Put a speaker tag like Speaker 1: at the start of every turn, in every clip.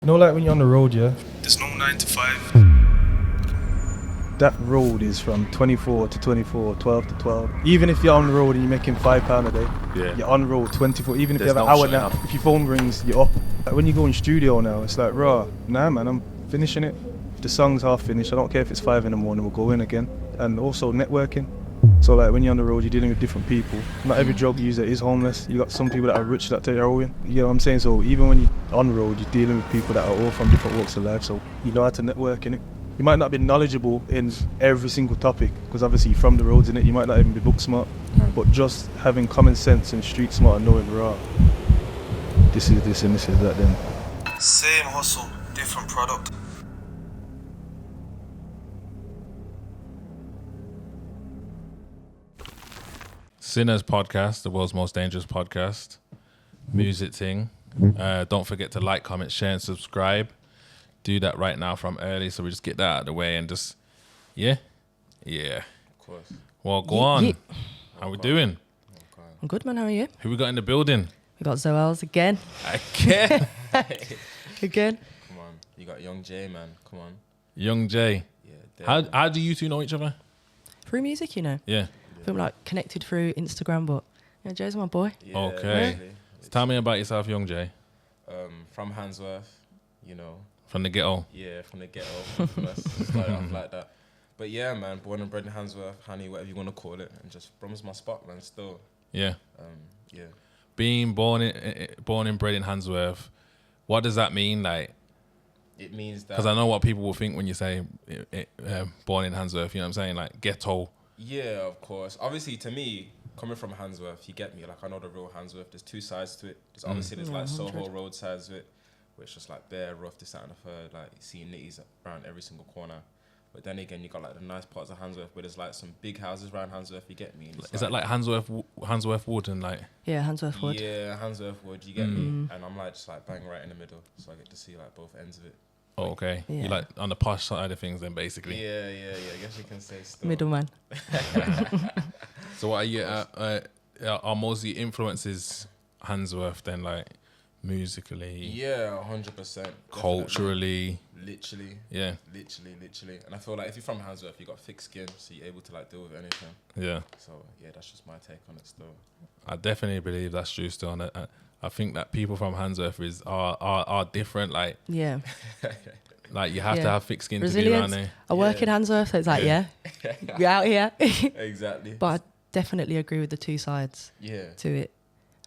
Speaker 1: You know, like when you're on the road, yeah?
Speaker 2: There's no 9 to 5.
Speaker 1: That road is from 24 to 24, 12 to 12. Even if you're on the road and you're making £5 a day, you're on road 24. Even if
Speaker 3: There's
Speaker 1: you have an hour now, if your phone rings, you're up. Like when you go in studio now, it's like, raw. Nah, man, I'm finishing it. If the song's half finished, I don't care if it's 5 in the morning, we'll go in again. And also networking. So like when you're on the road, you're dealing with different people. Not every drug user is homeless. You got some people that are rich that take heroin. You know what I'm saying? So even when you're on the road, you're dealing with people that are all from different walks of life. So you know how to network in it. You might not be knowledgeable in every single topic because obviously you're from the roads in it. You might not even be book smart, but just having common sense and street smart and knowing raw. This is this and this is that. Then
Speaker 2: Same hustle, different product.
Speaker 3: Sinners podcast, the world's most dangerous podcast, music thing. Don't forget to like, comment, share, and subscribe. Do that right now from early, so we just get that out of the way and just, yeah.
Speaker 4: Of course.
Speaker 3: Well, go on. How we doing?
Speaker 5: I'm good, man. How are you?
Speaker 3: Who we got in the building?
Speaker 5: We got Zoellz again.
Speaker 3: Again.
Speaker 5: Again.
Speaker 4: Come on. You got Young J, man. Come on.
Speaker 3: Young J.
Speaker 4: Yeah.
Speaker 3: How do you two know each other?
Speaker 5: Through music, you know.
Speaker 3: Yeah.
Speaker 5: I think we're like connected through Instagram, but yeah, Jay's my boy.
Speaker 4: Yeah,
Speaker 3: Okay.
Speaker 4: literally.
Speaker 3: So tell me about yourself, Young J.
Speaker 4: From Handsworth, you know.
Speaker 3: From the ghetto.
Speaker 4: Yeah, from the ghetto. Started off like that. But yeah, man, born and bred in Handsworth, Honey, whatever you want to call it, and just Brom's my spot, man. Still.
Speaker 3: Yeah.
Speaker 4: Yeah.
Speaker 3: Being born and bred in Handsworth, what does that mean? Like,
Speaker 4: It means that.
Speaker 3: because I know what people will think when you say born in Handsworth. You know what I'm saying? Like ghetto.
Speaker 4: Yeah, of course. Obviously, to me, coming from Handsworth, you get me. Like, I know the real Handsworth. There's two sides to it. There's obviously there's like
Speaker 5: 100.
Speaker 4: Soho Road sides to it, where it's just like bare rough, this, that, and the third. Like, seeing nitties around every single corner. But then again, you got like the nice parts of Handsworth, where there's like some big houses around Handsworth. You get me? And it's
Speaker 3: Is that like Handsworth Wood and like?
Speaker 5: Yeah, Handsworth Wood.
Speaker 4: Yeah, Handsworth Wood. You get me? And I'm like just like bang right in the middle, so I get to see like both ends of it.
Speaker 3: Oh, okay.
Speaker 5: Yeah.
Speaker 3: You like on the posh side of things then, basically.
Speaker 4: Yeah. I guess you can say still.
Speaker 5: Middleman.
Speaker 3: So what are you? Are mostly influences Handsworth then, like musically,
Speaker 4: Yeah, 100%.
Speaker 3: culturally?
Speaker 4: Literally.
Speaker 3: Yeah.
Speaker 4: Literally. And I feel like if you're from Handsworth, you got thick skin, so you're able to like deal with anything.
Speaker 3: Yeah.
Speaker 4: So yeah, that's just my take on it still.
Speaker 3: I definitely believe that's true still. And I think that people from Handsworth are different. Like
Speaker 5: Yeah.
Speaker 3: you have to
Speaker 5: Yeah.
Speaker 3: have thick skin to be around
Speaker 5: Resilience.
Speaker 3: there.
Speaker 5: I work in Handsworth, so it's like, yeah, we're out here.
Speaker 4: Exactly.
Speaker 5: But I definitely agree with the two sides
Speaker 4: Yeah.
Speaker 5: to it.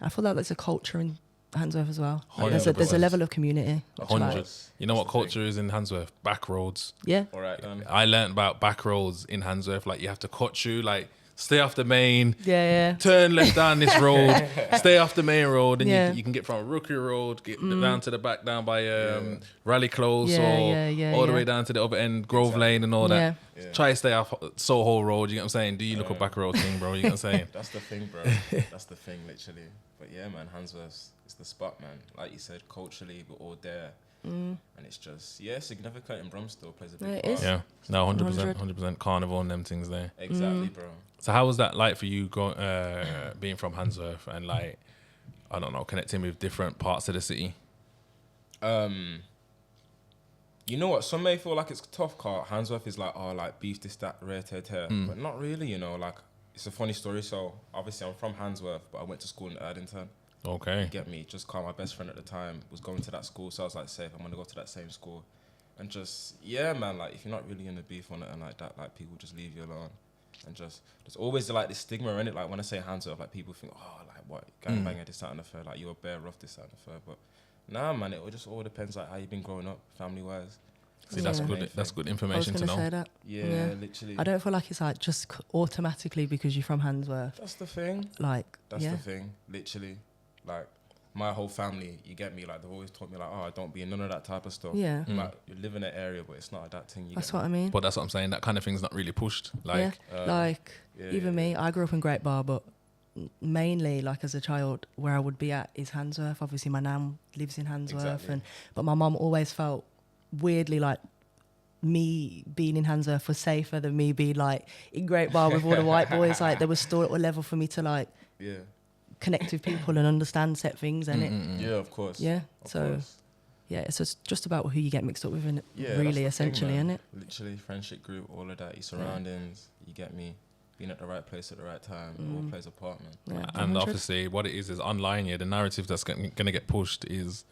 Speaker 5: I feel like there's a culture in Handsworth as well. Like there's a
Speaker 3: 100%.
Speaker 5: level of community. which, like,
Speaker 3: 100. You know what culture is in Handsworth? Back roads.
Speaker 5: yeah.
Speaker 4: All right, then.
Speaker 3: I learned about back roads in Handsworth. Like you have to cut through, like stay off the main,
Speaker 5: Yeah.
Speaker 3: turn left down this road, stay off the main road, and
Speaker 5: Yeah.
Speaker 3: you can get from Rookery Road, get down to the back down by Raleigh Close,
Speaker 5: Yeah,
Speaker 3: or
Speaker 5: yeah,
Speaker 3: all the
Speaker 5: yeah.
Speaker 3: way down to the other end, Grove Lane and all that.
Speaker 4: Yeah.
Speaker 3: Try to stay off Soho Road, you know what I'm saying? Do you look a back road thing, bro? You know what I'm saying?
Speaker 4: That's the thing, bro. That's the thing, literally. But yeah, man, Handsworth's it's the spot, man. Like you said, culturally, we're all there. And it's just, significant, and Brum still plays a big
Speaker 5: Yeah, it
Speaker 4: part.
Speaker 5: is.
Speaker 3: Yeah, no, 100%,
Speaker 5: 100.
Speaker 3: 100% carnival and them things there.
Speaker 4: Exactly, bro.
Speaker 3: So how was that like for you being from Handsworth and like, I don't know, connecting with different parts of the city?
Speaker 4: You know what? Some may feel like it's tough, car. Handsworth is like, oh, like beef, this, that, rare, tear. But not really, you know. Like, it's a funny story. So, obviously, I'm from Handsworth, but I went to school in Erdington.
Speaker 3: Okay.
Speaker 4: Get me? Just called my best friend at the time, was going to that school. So, I was like, safe, I'm going to go to that same school. And just, yeah, man, like, if you're not really in the beef on it and like that, like, people just leave you alone. And just, there's always like this stigma in it. Like, when I say Handsworth, like, people think, oh, like, what, gangbanger, this, that, and the third. Like, you're a bear rough, this, that, and the third. But nah, man, it just all depends like how you've been growing up, family-wise.
Speaker 3: See, that's
Speaker 5: Yeah.
Speaker 3: good. That's good
Speaker 5: I was
Speaker 3: information
Speaker 5: going
Speaker 3: to
Speaker 5: to
Speaker 3: know.
Speaker 5: say that.
Speaker 4: Yeah, literally.
Speaker 5: I don't feel like it's like just automatically because you're from Handsworth.
Speaker 4: That's the thing.
Speaker 5: Like,
Speaker 4: That's
Speaker 5: yeah.
Speaker 4: the thing. Literally. Like, my whole family, you get me, like, they've always taught me, like, oh, don't be in none of that type of stuff.
Speaker 5: Yeah.
Speaker 4: Like, you live in that area, but it's not that thing.
Speaker 5: That's what I mean.
Speaker 3: But that's what I'm saying. That kind of thing's not really pushed. Like,
Speaker 5: Even me, I grew up in Great Bar, but mainly, like as a child, where I would be at is Handsworth. Obviously, my nan lives in Handsworth,
Speaker 4: Exactly.
Speaker 5: but my mum always felt weirdly like me being in Handsworth was safer than me being like in Great Bar with all the white boys. Like there was still a level for me to like
Speaker 4: Yeah.
Speaker 5: connect with people and understand set things, innit?
Speaker 4: Yeah, of course.
Speaker 5: Yeah.
Speaker 4: Of
Speaker 5: So
Speaker 4: course.
Speaker 5: Yeah, so it's just about who you get mixed up with, innit?
Speaker 4: Yeah,
Speaker 5: Really,
Speaker 4: that's the thing,
Speaker 5: essentially,
Speaker 4: man.
Speaker 5: innit?
Speaker 4: Literally, friendship group, all of that, your surroundings, you get me. Being at the right place at the right time, it all plays a part, man.
Speaker 5: Yeah,
Speaker 3: And
Speaker 5: 100.
Speaker 3: obviously, what it is online. Yeah, the narrative that's going to get pushed is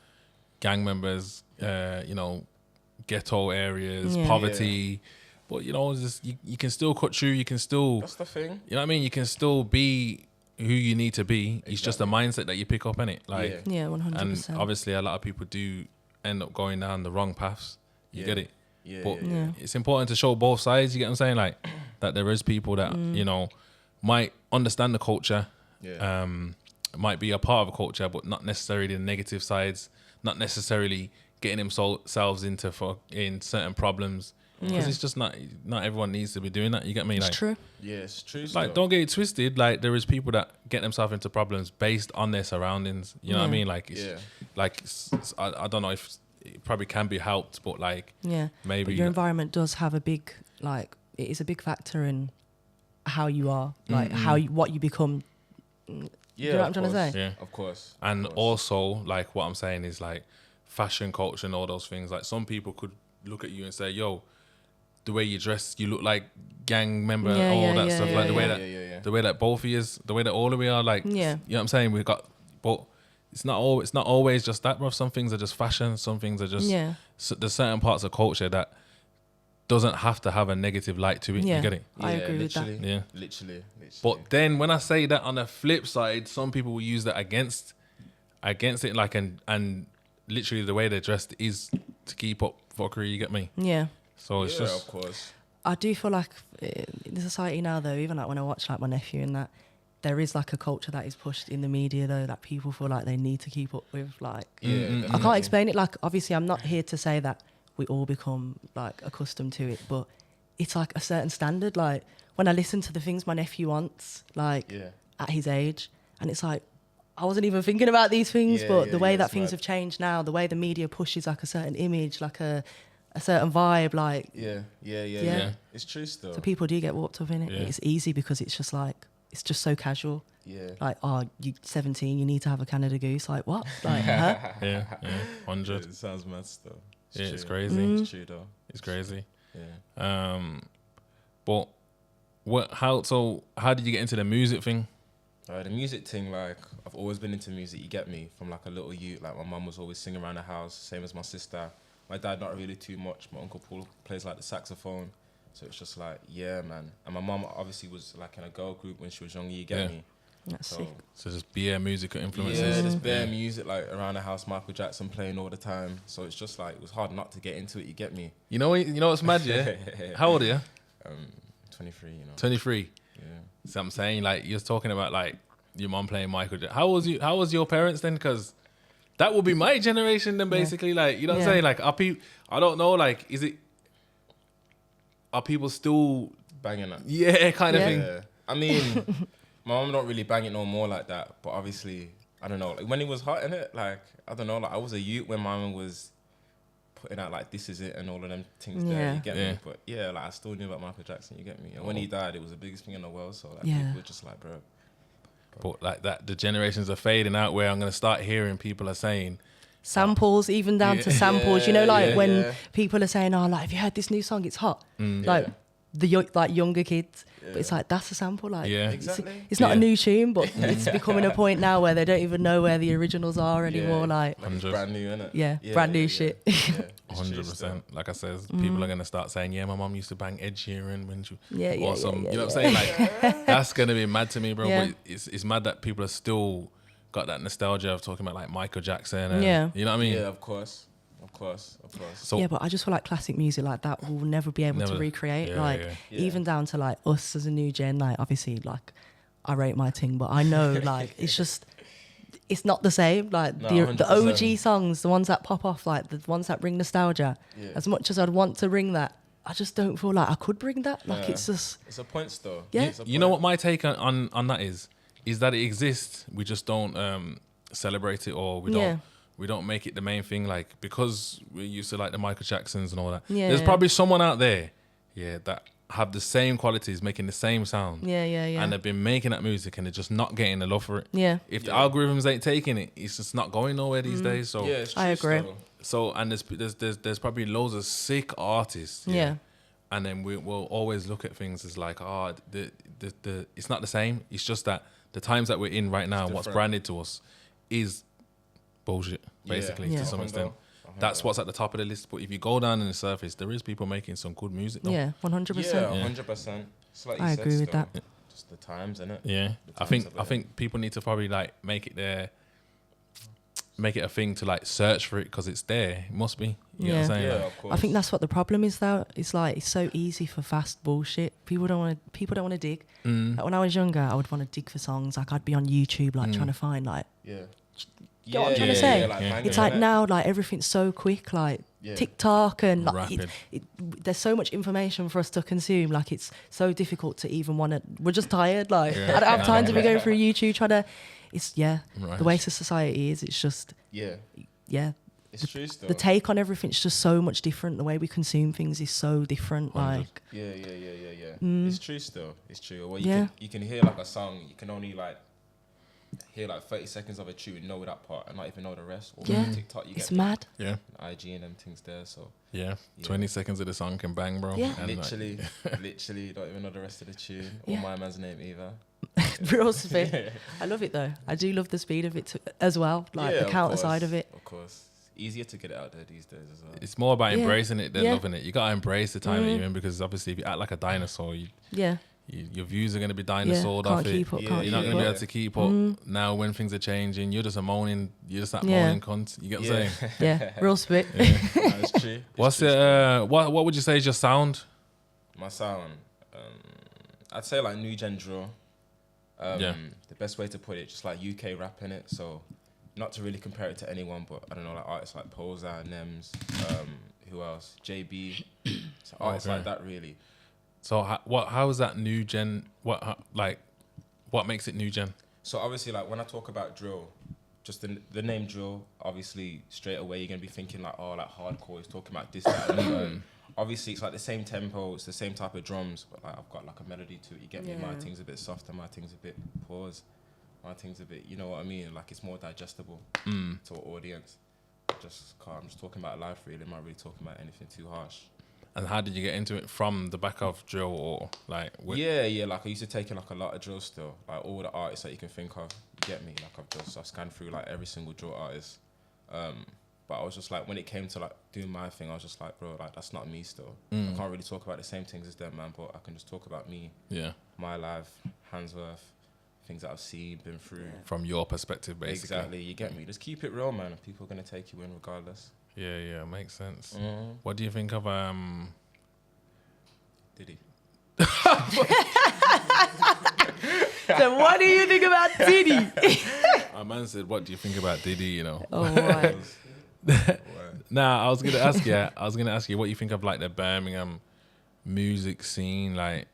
Speaker 3: gang members, you know, ghetto areas,
Speaker 5: Yeah.
Speaker 3: poverty. But you know, it's just, you can still cut through. You can still,
Speaker 4: That's the thing.
Speaker 3: you know what I mean. You can still be who you need to be. It's just a mindset that you pick up in it. Like,
Speaker 5: Yeah, 100%.
Speaker 3: and obviously, a lot of people do end up going down the wrong paths. You get it.
Speaker 4: Yeah,
Speaker 3: But
Speaker 5: yeah.
Speaker 3: it's important to show both sides. You get what I'm saying? Like that there is people that you know might understand the culture,
Speaker 4: Yeah.
Speaker 3: might be a part of a culture, but not necessarily the negative sides. Not necessarily getting themselves in certain problems. Because
Speaker 5: Yeah.
Speaker 3: it's just not everyone needs to be doing that. You get me?
Speaker 5: It's
Speaker 3: Like,
Speaker 5: true.
Speaker 4: Yeah, it's true.
Speaker 3: like
Speaker 4: still.
Speaker 3: don't get it twisted. Like there is people that get themselves into problems based on their surroundings. You know what I
Speaker 5: Yeah.
Speaker 3: mean? Like it's,
Speaker 4: Yeah.
Speaker 3: like I don't know if it probably can be helped, but like
Speaker 5: Yeah.
Speaker 3: maybe
Speaker 5: But your environment does have a big, like, it is a big factor in how you are, like, what you become.
Speaker 4: Yeah,
Speaker 5: you know what I'm trying to
Speaker 4: course.
Speaker 5: say?
Speaker 3: Yeah.
Speaker 4: Of course.
Speaker 3: And
Speaker 4: of course.
Speaker 3: also, like, what I'm saying is, like, fashion culture and all those things. Like, some people could look at you and say, yo, the way you dress, you look like gang member,
Speaker 5: Yeah,
Speaker 3: all
Speaker 5: yeah,
Speaker 3: that
Speaker 5: yeah,
Speaker 3: stuff.
Speaker 5: yeah,
Speaker 3: Like, the way
Speaker 5: yeah.
Speaker 3: that the way that both of you is, the way that all of we are, like,
Speaker 5: Yeah.
Speaker 3: you know what I'm saying? We've got, but it's not always just that, bro. Some things are just fashion. Some things are just,
Speaker 5: Yeah.
Speaker 3: there's certain parts of culture that doesn't have to have a negative light to it.
Speaker 5: Yeah.
Speaker 3: You get it?
Speaker 5: I agree with that.
Speaker 4: literally,
Speaker 3: Yeah.
Speaker 4: Literally.
Speaker 3: But then when I say that on the flip side, some people will use that against it, like, and literally the way they're dressed is to keep up fuckery. You get me?
Speaker 5: Yeah.
Speaker 3: So it's
Speaker 4: yeah,
Speaker 3: just
Speaker 4: of course.
Speaker 5: I do feel like in the society now, though, even like when I watch like my nephew and that, there is like a culture that is pushed in the media, though, that people feel like they need to keep up with. Like,
Speaker 4: Yeah,
Speaker 5: I can't explain it. Like, obviously, I'm not here to say that we all become like accustomed to it, but it's like a certain standard. Like, when I listen to the things my nephew wants, like
Speaker 4: Yeah.
Speaker 5: at his age, and it's like, I wasn't even thinking about these things,
Speaker 4: Yeah,
Speaker 5: but
Speaker 4: yeah,
Speaker 5: the way
Speaker 4: yeah,
Speaker 5: that
Speaker 4: it's
Speaker 5: things
Speaker 4: mad.
Speaker 5: have changed now, the way the media pushes like a certain image, like a certain vibe, like,
Speaker 4: Yeah.
Speaker 5: Yeah.
Speaker 4: It's true still.
Speaker 5: so people do get warped up in it.
Speaker 3: Yeah.
Speaker 5: It's easy because it's just like, it's just so casual.
Speaker 4: Yeah.
Speaker 5: Like, oh, you're 17, you need to have a Canada Goose. Like, what? Like, huh?
Speaker 3: yeah, 100.
Speaker 4: It sounds mad still.
Speaker 3: Yeah, it's
Speaker 4: true.
Speaker 3: crazy.
Speaker 5: Mm.
Speaker 4: It's true though.
Speaker 3: It's crazy.
Speaker 4: Yeah.
Speaker 3: But how did you get into the music thing?
Speaker 4: The music thing, like, I've always been into music, you get me, from like a little youth. Like, my mum was always singing around the house, same as my sister. My dad, not really too much. My uncle Paul plays like the saxophone. So it's just like, yeah, man. And my mum obviously was like in a girl group when she was younger, you get
Speaker 3: Yeah.
Speaker 4: me?
Speaker 5: That's
Speaker 4: So,
Speaker 5: sick.
Speaker 3: So just bare musical influences.
Speaker 4: yeah, there's bare music like around the house, Michael Jackson playing all the time. So it's just like, it was hard not to get into it, you get me?
Speaker 3: You know what's mad, yeah? How old are you?
Speaker 4: 23, you know.
Speaker 3: 23.
Speaker 4: Yeah.
Speaker 3: So I'm saying, like, you're talking about like your mom playing Michael Jackson. How was your parents then? Because that would be my generation then, basically. Like, you know what I'm
Speaker 5: Yeah.
Speaker 3: saying? Like, I don't know, like, are people still,
Speaker 4: Banging that.
Speaker 3: yeah, kind of
Speaker 5: Yeah.
Speaker 3: thing?
Speaker 4: Yeah. I mean, my mum don't really bang it no more like that. But obviously, I don't know. Like, when it was hot in it, like, I don't know. Like, I was a youth when my mum was putting out like "This Is It" and all of them things there.
Speaker 5: Yeah.
Speaker 4: You get
Speaker 3: Yeah.
Speaker 4: me? But yeah, like, I still knew about Michael Jackson. You get me? And when he died, it was the biggest thing in the world. So like,
Speaker 5: Yeah.
Speaker 4: people were just like, bro.
Speaker 3: But like that, the generations are fading out where I'm going to start hearing people are saying,
Speaker 5: Samples, even down to
Speaker 3: Yeah.
Speaker 5: samples. You know, like
Speaker 4: Yeah,
Speaker 5: when
Speaker 4: yeah.
Speaker 5: people are saying, "Oh, like, have you heard this new song? It's hot." Like the younger kids, but it's like that's a sample. Like,
Speaker 3: Yeah.
Speaker 4: Exactly.
Speaker 5: it's not
Speaker 3: Yeah.
Speaker 5: a new tune, but it's becoming a point now where they don't even know where the originals are anymore.
Speaker 4: Yeah.
Speaker 5: Like,
Speaker 4: Like, it's
Speaker 3: 100.
Speaker 4: brand new, innit?
Speaker 5: Yeah, brand new shit.
Speaker 4: Yeah, it's true
Speaker 3: 100%.
Speaker 4: still.
Speaker 3: Like I says, people are going to start saying, yeah, my mom used to bang Ed Sheeran when she,
Speaker 5: Yeah, yeah,
Speaker 3: or some,
Speaker 5: yeah,
Speaker 3: you know
Speaker 5: yeah,
Speaker 3: what I'm saying? Like, that's going to be mad to me, bro.
Speaker 5: Yeah.
Speaker 3: But it's mad that people are still got that nostalgia of talking about like Michael Jackson. And,
Speaker 5: Yeah.
Speaker 3: You know what I mean?
Speaker 4: Yeah, of course.
Speaker 3: So,
Speaker 5: Yeah, but I just feel like classic music like that will never be able
Speaker 3: Never.
Speaker 5: to recreate.
Speaker 3: Yeah,
Speaker 5: like,
Speaker 4: yeah.
Speaker 5: even down to like us as a new gen. Like, obviously, like, I rate my thing, but I know like it's just. It's not the same. Like
Speaker 4: No,
Speaker 5: the OG
Speaker 4: 100%.
Speaker 5: songs, the ones that pop off, like the ones that bring nostalgia.
Speaker 4: Yeah.
Speaker 5: As much as I'd want to bring that, I just don't feel like I could bring that. Like,
Speaker 4: Yeah.
Speaker 5: it's just
Speaker 4: It's a point still.
Speaker 5: Yeah.
Speaker 4: It's a
Speaker 3: you know
Speaker 4: point.
Speaker 3: what my take on that is that it exists. We just don't celebrate it, or
Speaker 5: Yeah.
Speaker 3: we don't make it the main thing. Like, because we're used to like the Michael Jacksons and all that.
Speaker 5: Yeah.
Speaker 3: There's probably someone out there, that have the same qualities, making the same sound.
Speaker 5: yeah.
Speaker 3: And they've been making that music and they're just not getting the love for it.
Speaker 5: Yeah.
Speaker 3: If the algorithms ain't taking it, it's just not going nowhere these days. So
Speaker 4: Yeah, it's true
Speaker 5: I agree.
Speaker 4: still.
Speaker 3: So and there's probably loads of sick artists.
Speaker 5: Yeah.
Speaker 3: And then we'll always look at things as like, the it's not the same. It's just that the times that we're in right now, what's branded to us is bullshit, basically, to some extent. That's what's at the top of the list. But if you go down on the surface, there is people making some good music, though.
Speaker 5: Yeah, 100%.
Speaker 4: Yeah, 100%. It's like
Speaker 5: I agree with that.
Speaker 4: Just the times, innit?
Speaker 3: Yeah. I think people need to probably like make it a thing to like search for it because it's there. It must be. You know what I'm saying?
Speaker 4: Yeah,
Speaker 3: Like,
Speaker 4: of course.
Speaker 5: I think that's what the problem is, though. It's like it's so easy for fast bullshit. People don't want to dig. Like when I was younger, I would want to dig for songs. Like I'd be on YouTube, like trying to find like.
Speaker 4: Yeah.
Speaker 5: You know what I'm trying to say?
Speaker 4: Like
Speaker 5: It's like now, like everything's so quick, like TikTok and like,
Speaker 3: Rapid.
Speaker 5: there's so much information for us to consume. Like it's so difficult to even want to. We're just tired. Like I don't have time to be going through YouTube trying to. It's the way society is. It's just yeah.
Speaker 4: It's true still.
Speaker 5: The take on everything's just so much different. The way we consume things is so different.
Speaker 3: 100.
Speaker 5: Like
Speaker 4: Yeah. It's true still. It's true. Well, you can hear like a song. You can only like hear like 30 seconds of a tune, know that part, and not even know the rest. Or on TikTok, you
Speaker 5: it's
Speaker 4: get
Speaker 5: mad.
Speaker 3: Yeah.
Speaker 4: IG and them things there. So
Speaker 3: 20 seconds of the song can bang, bro.
Speaker 5: Yeah.
Speaker 3: And
Speaker 4: literally, you don't even know the rest of the tune or my man's name either.
Speaker 5: Real speed. I love it though. I do love the speed of it as well. Like the counter side of it.
Speaker 4: Of course. Easier to get it out there these days as well.
Speaker 3: It's more about embracing it than loving it. You gotta embrace the time that you're in because obviously if you act like a dinosaur, your views are going to be dinosaured off it. You're not going to be able to keep up. Now when things are changing, you're just that moaning cunt. You get what I'm saying?
Speaker 5: Yeah, real spit.
Speaker 4: That's true.
Speaker 3: What would you say is your sound?
Speaker 4: My sound, I'd say like new gen drill. The best way to put it, just like UK rap in it. So not to really compare it to anyone, but I don't know, like artists like Posa, Nems, who else? JB. So artists like that really.
Speaker 3: So how is that new gen? What makes it new gen?
Speaker 4: So obviously, like when I talk about drill, just the name drill, obviously straight away you're gonna be thinking like, oh, like hardcore is talking about this, that, and the other. Obviously, it's like the same tempo, it's the same type of drums, but like I've got like a melody to it. You get me? My thing's a bit softer, my thing's a bit pause, my thing's a bit, you know what I mean? Like it's more digestible to an audience. Just I'm just talking about life really. I'm not really talking about anything too harsh.
Speaker 3: And how did you get into it? From the back of drill or like?
Speaker 4: Yeah. Like I used to take in like a lot of drill still. Like all the artists that you can think of. You get me? Like I've scanned through like every single drill artist. But I was just like, when it came to like doing my thing, I was just like, bro, like that's not me still. I can't really talk about the same things as them, man. But I can just talk about me. Yeah. My life, Handsworth, things that I've seen, been through.
Speaker 3: From your perspective, basically.
Speaker 4: Exactly. You get me? Just keep it real, man. People are gonna take you in regardless.
Speaker 3: Yeah, makes sense. What do you think of
Speaker 4: Diddy?
Speaker 5: So what do you think about Diddy?
Speaker 3: My man said, "What do you think about Diddy?" You know.
Speaker 5: Oh, right.
Speaker 3: Nah, I was gonna ask you what you think of like the Birmingham music scene, like.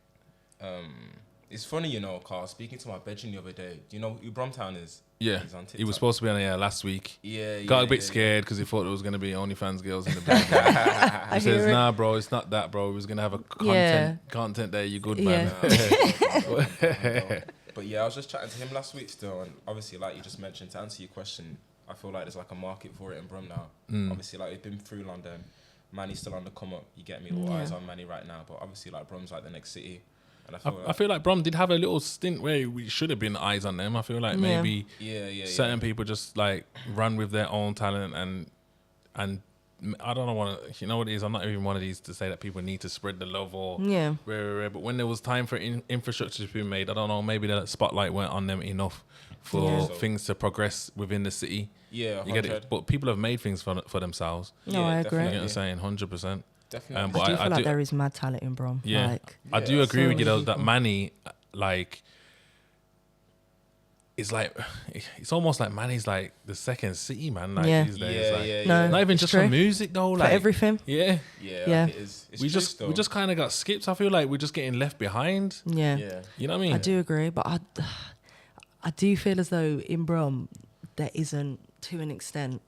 Speaker 4: It's funny, you know, Carl, speaking to my bedroom the other day. Do you know who Bromtown is?
Speaker 3: Yeah,
Speaker 4: He's on TikTok.
Speaker 3: he was supposed to be on here last week.
Speaker 4: Yeah,
Speaker 3: Got a bit scared because he thought there was going to be OnlyFans girls in the background. He says, nah, bro, it's not that, bro. We was going to have a content there. You good, man.
Speaker 4: But yeah, I was just chatting to him last week still. And obviously, like you just mentioned, to answer your question, I feel like there's like a market for it in Brum now. Obviously, like we've been through London. Manny's still on the come up. You get me? All eyes on Manny right now. But obviously, like Brum's like the next city. And I feel like
Speaker 3: Brum did have a little stint where we should have been eyes on them. I feel like maybe certain people just like run with their own talent and I don't know you know what it is. I'm not even one of these to say that people need to spread the love or but when there was time for infrastructure to be made, I don't know, maybe the spotlight weren't on them enough for things to progress within the city. Yeah, you get it. But people have made things for themselves.
Speaker 5: No, I agree.
Speaker 3: You know what I'm saying? 100%.
Speaker 4: Definitely.
Speaker 5: But I do feel like there is mad talent in Brum.
Speaker 3: Yeah, I do agree with you though that Manny, like, it's like it's almost like Manny's like the second city, man. Like these days, not even just for music though, like
Speaker 5: for everything.
Speaker 4: Yeah. It is.
Speaker 3: We just kind of got skipped. I feel like we're just getting left behind.
Speaker 5: Yeah.
Speaker 3: You know what I mean?
Speaker 5: I do agree, but I do feel as though in Brum there isn't, to an extent,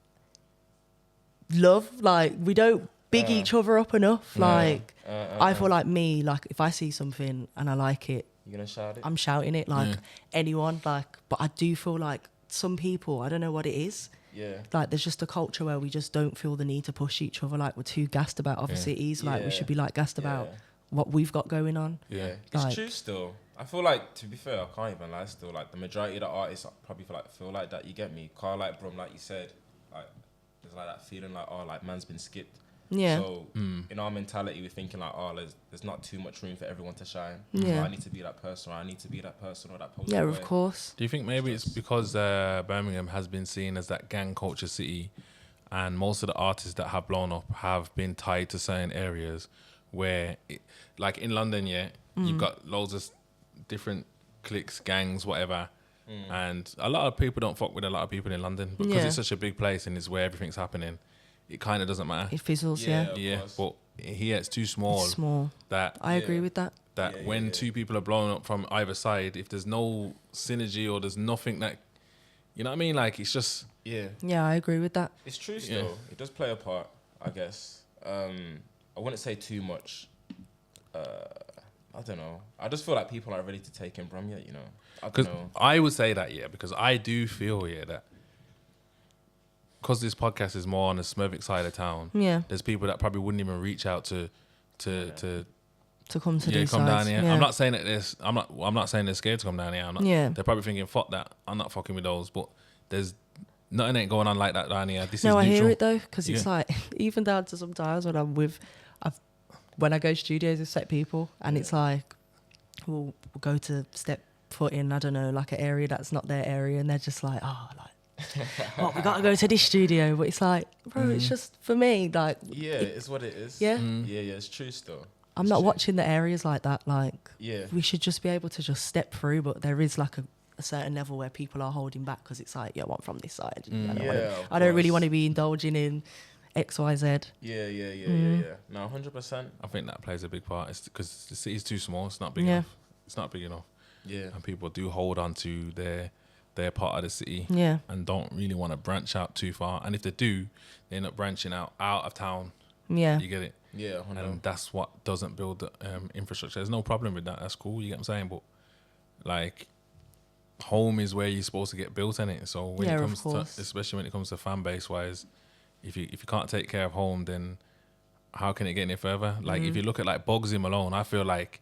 Speaker 5: love. Like we don't big each other up enough. Like I feel like me, like if I see something and I like it,
Speaker 4: you're gonna shout it.
Speaker 5: I'm shouting it like anyone. Like, but I do feel like some people, I don't know what it is.
Speaker 4: Yeah.
Speaker 5: Like there's just a culture where we just don't feel the need to push each other. Like we're too gassed about other cities. Like we should be like gassed about what we've got going on.
Speaker 4: Yeah, it's
Speaker 5: Like-
Speaker 4: true still. I feel like, to be fair, I can't even lie still. Like, the majority of the artists probably feel like that, you get me? Carl, like, Brum, like you said, like, there's like that feeling like, oh, like, man's been skipped.
Speaker 5: Yeah.
Speaker 4: So, in our mentality, we're thinking like, oh, there's not too much room for everyone to shine.
Speaker 5: Yeah.
Speaker 4: So I need to be that person, or I need to be that person, or that poster
Speaker 5: Yeah,
Speaker 4: boy.
Speaker 5: of course.
Speaker 3: Do you think maybe it's because Birmingham has been seen as that gang culture city, and most of the artists that have blown up have been tied to certain areas where, like in London, you've got loads of different cliques, gangs, whatever. And a lot of people don't fuck with a lot of people in London because it's such a big place and it's where everything's happening. It kind of doesn't matter.
Speaker 5: It fizzles, yeah.
Speaker 4: Yeah.
Speaker 3: But here it's too small.
Speaker 5: It's small.
Speaker 3: That
Speaker 5: I agree with that.
Speaker 3: when two people are blowing up from either side, if there's no synergy or there's nothing that, you know what I mean? Like, it's just...
Speaker 4: Yeah.
Speaker 5: Yeah, I agree with that.
Speaker 4: It's true still. It does play a part, I guess. I wouldn't say too much. I don't know. I just feel like people aren't ready to take in Brum yet, you know? I don't know.
Speaker 3: I would say that, because I do feel, that because this podcast is more on the Smurvic side of town, there's people that probably wouldn't even reach out to
Speaker 5: come to these
Speaker 3: come down
Speaker 5: sides.
Speaker 3: here.
Speaker 5: Yeah.
Speaker 3: I'm not saying that I'm not saying they're scared to come down here. I'm not, They're probably thinking, fuck that. I'm not fucking with those. But there's nothing ain't going on like that down here. This is
Speaker 5: I
Speaker 3: neutral.
Speaker 5: hear it though, because it's like, even down to sometimes when I'm with, when I go to studios with set people, and it's like, we'll go to step foot in, I don't know, like an area that's not their area, and they're just like, oh, like, oh, we gotta go to this studio. But it's like, bro, it's just, for me, like...
Speaker 4: Yeah, it's what it is.
Speaker 5: Yeah.
Speaker 4: Yeah, it's true still.
Speaker 5: I'm not watching the areas like that. Like,
Speaker 4: Yeah.
Speaker 5: we should just be able to just step through, but there is like a certain level where people are holding back because it's like, I'm from this side. I don't really want to be indulging in X, Y, Z.
Speaker 4: Yeah. No, 100%.
Speaker 3: I think that plays a big part. It's because the city's too small. It's not big
Speaker 5: Yeah.
Speaker 3: enough. It's not big enough.
Speaker 4: Yeah.
Speaker 3: And people do hold on to their part of the city.
Speaker 5: Yeah.
Speaker 3: And don't really want to branch out too far. And if they do, they end up branching out of town.
Speaker 5: Yeah.
Speaker 3: You get it?
Speaker 4: Yeah, 100%.
Speaker 3: And that's what doesn't build the infrastructure. There's no problem with that. That's cool. You get what I'm saying? But like, home is where you're supposed to get built in it. So when
Speaker 5: Yeah,
Speaker 3: it
Speaker 5: of
Speaker 3: comes
Speaker 5: course.
Speaker 3: to, especially when it comes to fan base wise, if you can't take care of home, then how can it get any further? Like if you look at like Bugsy Malone, I feel like